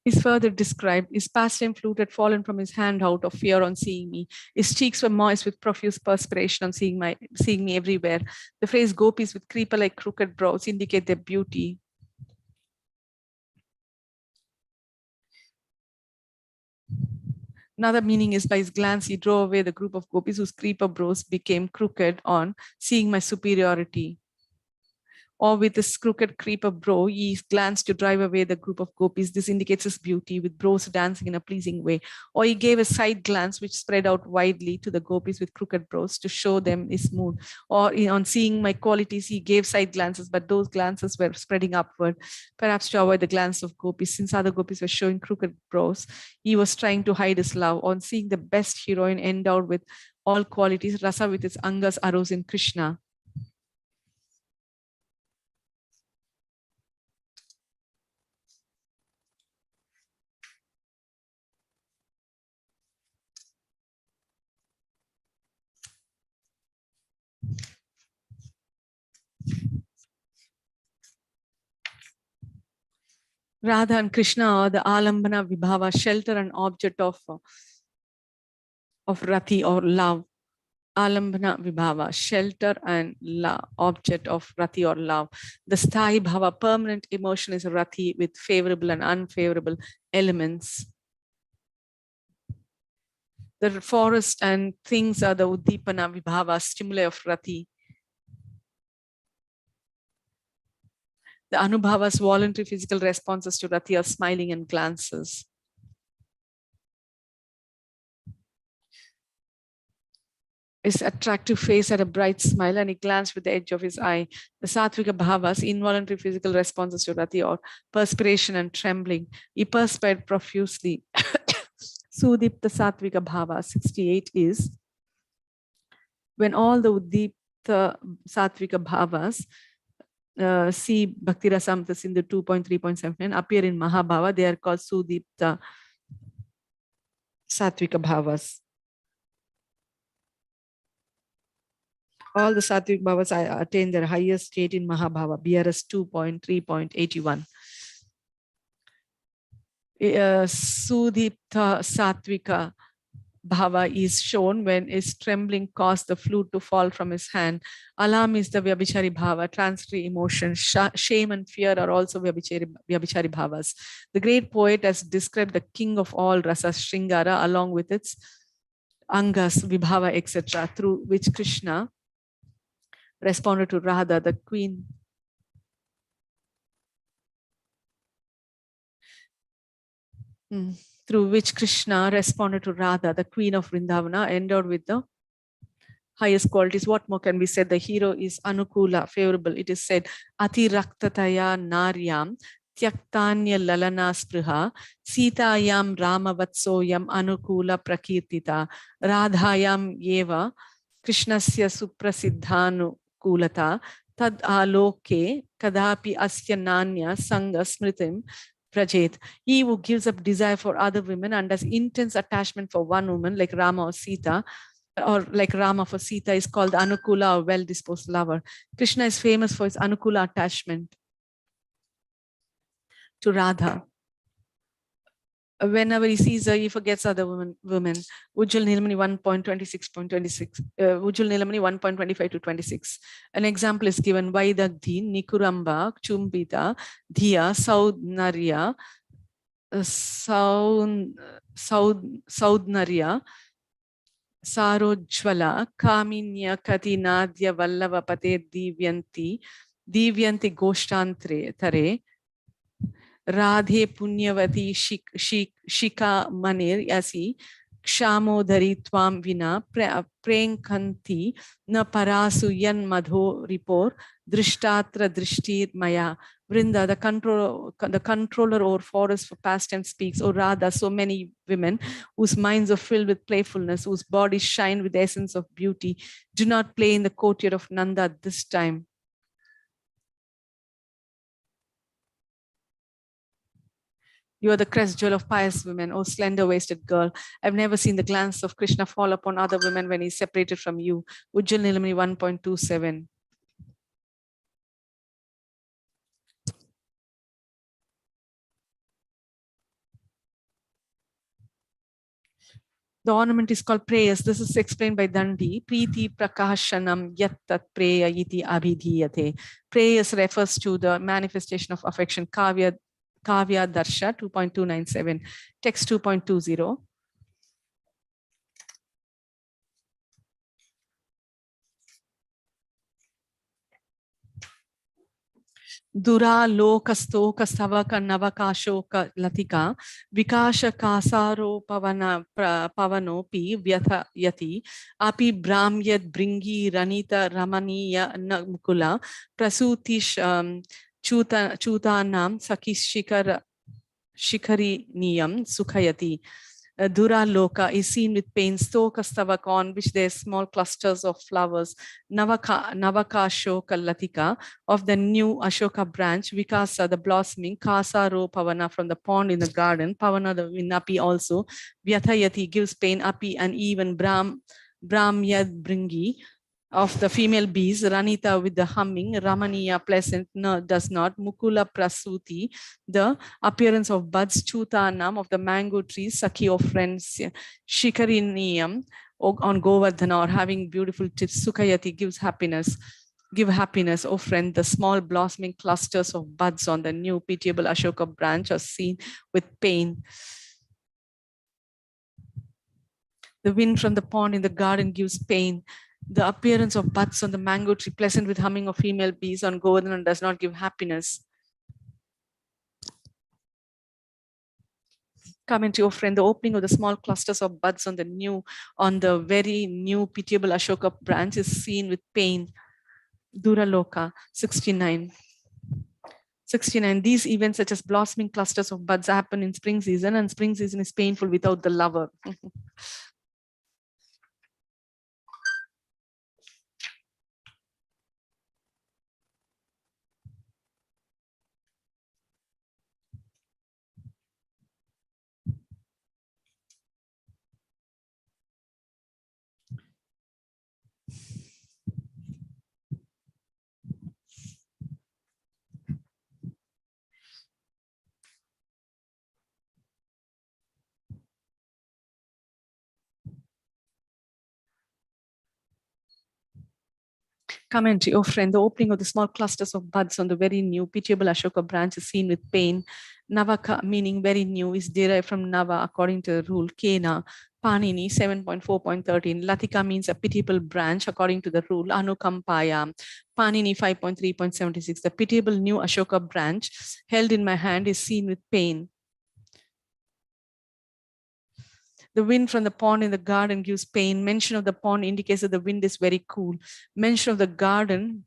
is further described. His pastime flute had fallen from his hand out of fear on seeing me. His cheeks were moist with profuse perspiration on seeing me everywhere. The phrase gopis with creeper-like crooked brows indicate their beauty. Another meaning is by his glance, he drove away the group of gopis whose creeper brows became crooked on seeing my superiority. Or with his crooked creeper brow, he glanced to drive away the group of gopis. This indicates his beauty, with brows dancing in a pleasing way. Or he gave a side glance which spread out widely to the gopis with crooked brows to show them his mood. Or on seeing my qualities, he gave side glances, but those glances were spreading upward, perhaps to avoid the glance of gopis. Since other gopis were showing crooked brows, he was trying to hide his love. On seeing the best heroine endowed with all qualities, rasa with its angas arose in Krishna. Radha and Krishna are the alambana vibhava, shelter and object of rati or love. Alambana vibhava, shelter and object of rati or love. The sthai bhava, permanent emotion, is rati with favorable and unfavorable elements. The forest and things are the uddipana vibhava, stimuli of rati. The anubhavas, voluntary physical responses to rati, are smiling and glances. His attractive face had a bright smile and he glanced with the edge of his eye. The sattvika bhavas, involuntary physical responses to rati, or perspiration and trembling. He perspired profusely. Sudipta sattvika bhava 68 is when all the uddipta sattvika bhavas, see Bhakti Rasamrita Sindhu 2.3.79, appear in Mahabhava. They are called Sudipta Sattvika Bhavas. All the Sattvik Bhavas attain their highest state in Mahabhava, BRS 2.3.81. Sudipta Sattvika Bhava is shown when his trembling caused the flute to fall from his hand. Alarm is the Vyabhichari Bhava, transitory emotion. Shame and fear are also Vyabhichari Bhavas. The great poet has described the king of all rasas, Shringara, along with its Angas, Vibhava, etc., through which Krishna responded to Radha, the queen through which Krishna responded to Radha, the queen of Vrindavana, endowed with the highest qualities. What more can be said? The hero is Anukula, favorable. It is said, Ati Raktataya Naryam, Tyaktanya Lalana Spruha, Sitayam Ramavatsoyam Anukula Prakirtita, Radhayam Yeva, Krishnasya Suprasiddhanukulata, Tad Aloke, Kadapi Asya Nanya Sangha Smritim Prajet. He who gives up desire for other women and has intense attachment for one woman, like Rama or Sita, or like Rama for Sita, is called Anukula, or well-disposed lover. Krishna is famous for his Anukula attachment to Radha. Whenever he sees her, he forgets other women. Ujjwal Nilamani 1.26.26. Ujjwal Nilamani 1.25 to 26. An example is given: Vaidagdhi, Nikuramba, Chumbita, Dhiya, Saudnarya, Saudnarya, Sarojjvala, Kaminya, Kati, Nadya, Vallava, Pate, Divyanti, Goshtantre, Tare, Radhe, Punyavati, Shika, Manir, Yasi, Kshamodhari, Tvam Vina, Prenkanti, Na Parasu, Yan Madho, Ripor, Drishtatra, Drishtir, Maya. Vrinda, the controller over forest for pastime, speaks, O Radha, so many women whose minds are filled with playfulness, whose bodies shine with the essence of beauty, do not play in the courtyard of Nanda at this time. You are the crest jewel of pious women, O slender-waisted girl. I've never seen the glance of Krishna fall upon other women when he is separated from you. Ujjwal Nilamani 1.27. The ornament is called prayers. This is explained by Dandi. Priti prakashanam yattat preya iti abhidhiyate. Prayers refers to the manifestation of affection. Kavya Darsha 2.297. Text 2.20. Dura lokastoka savaka navakashoka latika vikasha kasaro pavanopi vyatha yati api brahmyad bringi ranita ramaniya mukula prasutish chutanam sakishikar shikari niyam sukhayati. Dura Loka is seen with pain. Stoka Stavaka, on which there are small clusters of flowers. Navaka Ashoka Latika, of the new Ashoka branch. Vikasa, the blossoming. Kasaro Pavana, from the pond in the garden. Pavana, the Vinapi also. Vyathayati gives pain. Api, and even Brahmyad Bringi, of the female bees. Ranita, with the humming. Ramaniya, pleasant. No, does not. Mukula Prasuti, the appearance of buds. Chutanam, of the mango trees. Sakhi, of friends. Shikariniyam, on Govardhana, or having beautiful tips. Sukhayati, gives happiness. Give happiness, O friend. The small blossoming clusters of buds on the new pitiable Ashoka branch are seen with pain. The wind from the pond in the garden gives pain. The appearance of buds on the mango tree, pleasant with humming of female bees on Govardhana, does not give happiness. Comment, your friend. The opening of the small clusters of buds on the very new pitiable Ashoka branch is seen with pain. Duraloka 69. 69. These events, such as blossoming clusters of buds, happen in spring season, and spring season is painful without the lover. Commentary, oh friend, the opening of the small clusters of buds on the very new pitiable Ashoka branch is seen with pain. Navaka, meaning very new, is derived from Nava according to the rule Kena. Panini 7.4.13. Latika means a pitiable branch according to the rule Anukampaya. Panini 5.3.76. The pitiable new Ashoka branch held in my hand is seen with pain. The wind from the pond in the garden gives pain. Mention of the pond indicates that the wind is very cool. Mention of the garden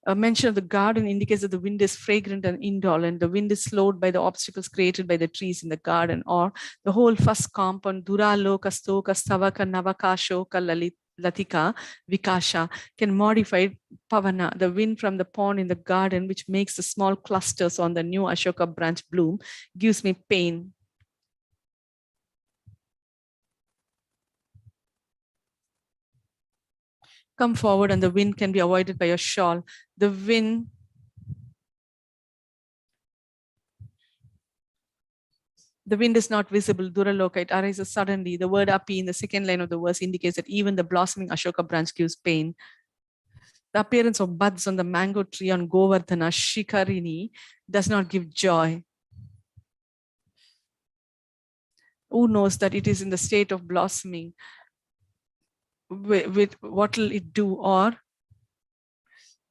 A mention of the garden indicates that the wind is fragrant and indolent. The wind is slowed by the obstacles created by the trees in the garden, or the whole first compound, Dura, Loka, Stoka, Stavaka, Navaka, Shoka, Latika, Vikasha, can modify Pavana, the wind from the pond in the garden, which makes the small clusters on the new Ashoka branch bloom, gives me pain. Come forward and the wind can be avoided by a shawl. The wind is not visible, Duraloka, it arises suddenly. The word api in the second line of the verse indicates that even the blossoming Ashoka branch gives pain. The appearance of buds on the mango tree on Govardhana, Shikarini, does not give joy. Who knows that it is in the state of blossoming? With what will it do? Or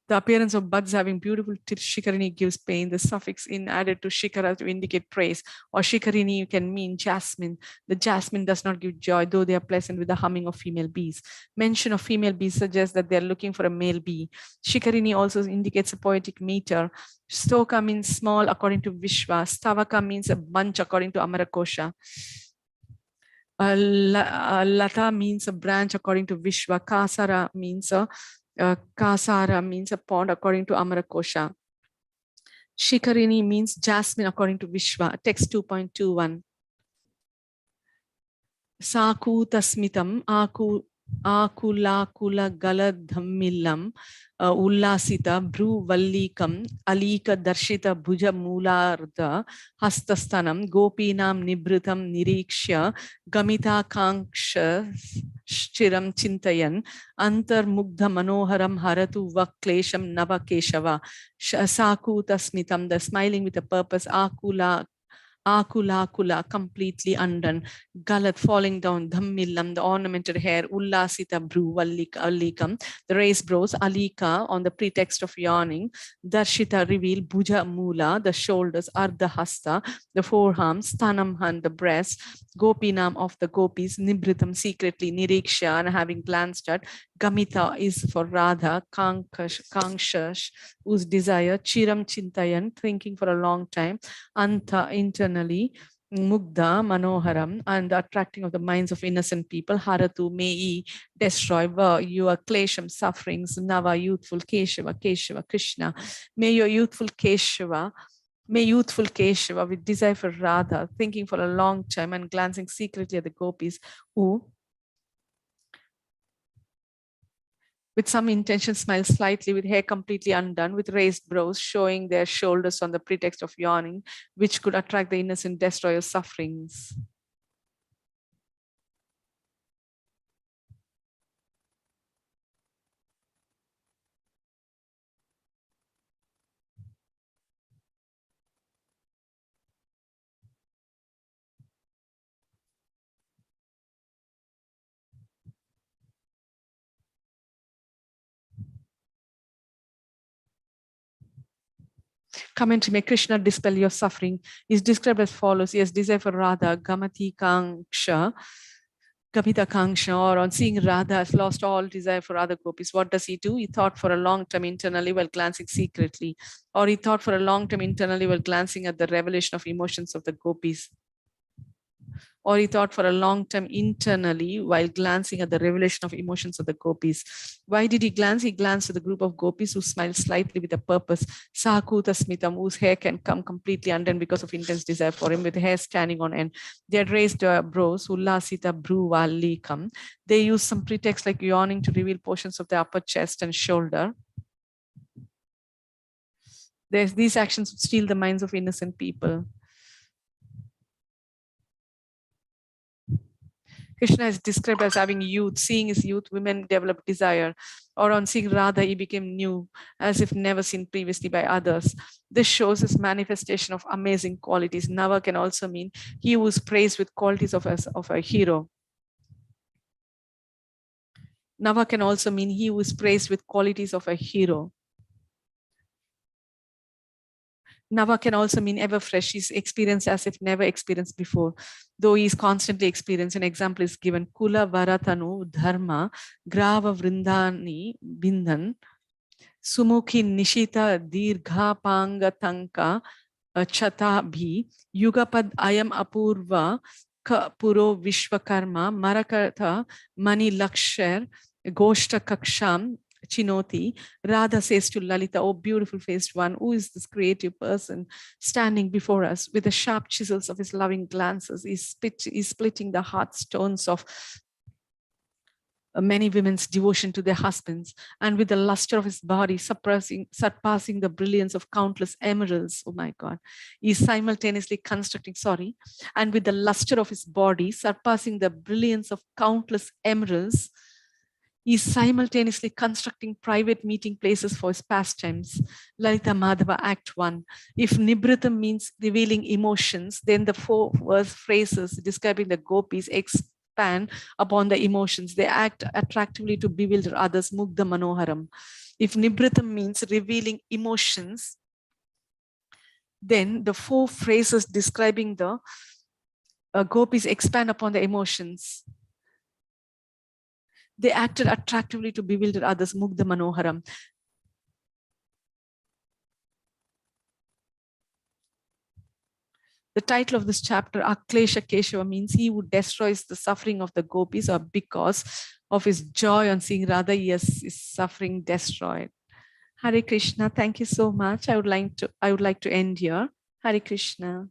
the appearance of buds having beautiful tips, Shikarini, gives pain. The suffix in added to Shikara to indicate praise. Or Shikarini, you can mean jasmine. The jasmine does not give joy, though they are pleasant with the humming of female bees. Mention of female bees suggests that they are looking for a male bee. Shikarini also indicates a poetic meter. Stoka means small according to Vishwa. Stavaka means a bunch according to Amarakosha. Lata means a branch according to Vishwa. Kasara means a pond according to Amarakosha. Shikarini means jasmine according to Vishwa. Text 2.21. Saku tasmitam akula kula galadhammilam ullasita bru vallikam alika darshita bhuja moolarda hastastanam gopinam nibritam nirikshya gamita kanksha chiram chintayan antar mugdha manoharam haratu vaklesham navakeshava. Saku tasmitam, the smiling with a purpose. Akula, completely undone. Galat, falling down. Dhammillam, the ornamented hair. Ullasita, bru, allikam, the raised brows. Alika, on the pretext of yawning. Darshita, reveal. Bhuja, mula, the shoulders. Ardha, hasta, the forearms. Stanamhan, the breast. Gopinam, of the gopis. Nibritam, secretly. Niriksha, and having glanced at. Gamita is for Radha. Kangshash, whose desire. Chiram Chintayan, thinking for a long time. Anta, internally. Mugdha, Manoharam, and the attracting of the minds of innocent people. Haratu, may ye destroy your klesham, sufferings. Nava, youthful. Keshava, Krishna. May youthful Keshava with desire for Radha, thinking for a long time and glancing secretly at the gopis who, with some intention, smile slightly, with hair completely undone, with raised brows, showing their shoulders on the pretext of yawning, which could attract the innocent, destroy your sufferings. Commentary: may Krishna dispel your suffering, is described as follows. He has desire for Radha, Gamita Kangsha, or on seeing Radha has lost all desire for other gopis. What does he do? He thought for a long time internally while glancing secretly, or he thought for a long time internally while glancing at the revelation of emotions of the gopis. Or he thought for a long time internally while glancing at the revelation of emotions of the gopis. Why did he glance? He glanced at the group of gopis who smiled slightly with a purpose. Sakuta Smitham, whose hair can come completely undone because of intense desire for him, with hair standing on end. They had raised brows, Ullasita Bruvalikam. They used some pretext like yawning to reveal portions of the upper chest and shoulder. These actions would steal the minds of innocent people. Krishna is described as having youth. Seeing his youth, women developed desire. Or on seeing Radha, he became new, as if never seen previously by others. This shows his manifestation of amazing qualities. Nava can also mean he who is praised with qualities of a hero. Nava can also mean he who is praised with qualities of a hero. Nava can also mean ever fresh. He's experienced as if never experienced before, though he is constantly experienced. An example is given: Kula Varatanu Dharma Grava Vrindani Bindan Sumukhi Nishita Dirgha Panga Tanka Chata Bhi Yugapad Ayam Apurva Puro Vishwakarma Marakatha Mani Lakshar Goshta Kaksham Chinoti. Radha says to Lalita, "Oh, beautiful faced one, who is this creative person standing before us with the sharp chisels of his loving glances? He's splitting the heartstones of many women's devotion to their husbands, and with the luster of his body surpassing the brilliance of countless emeralds." Oh my God. He's simultaneously constructing, and with the luster of his body surpassing the brilliance of countless emeralds, he's simultaneously constructing private meeting places for his pastimes. Lalita Madhava, Act 1. If Nibritam means revealing emotions, then the 4 verse phrases describing the gopis expand upon the emotions. They act attractively to bewilder others. Mugdha Manoharam. If Nibritam means revealing emotions, then the 4 phrases describing the gopis expand upon the emotions. They acted attractively to bewilder others. Mugdha Manoharam. The title of this chapter, Aklesha Keshava, means he who destroys the suffering of the gopis, or because of his joy on seeing Radha, yes, his suffering destroyed. Hare Krishna. Thank you so much. I would like to end here. Hare Krishna.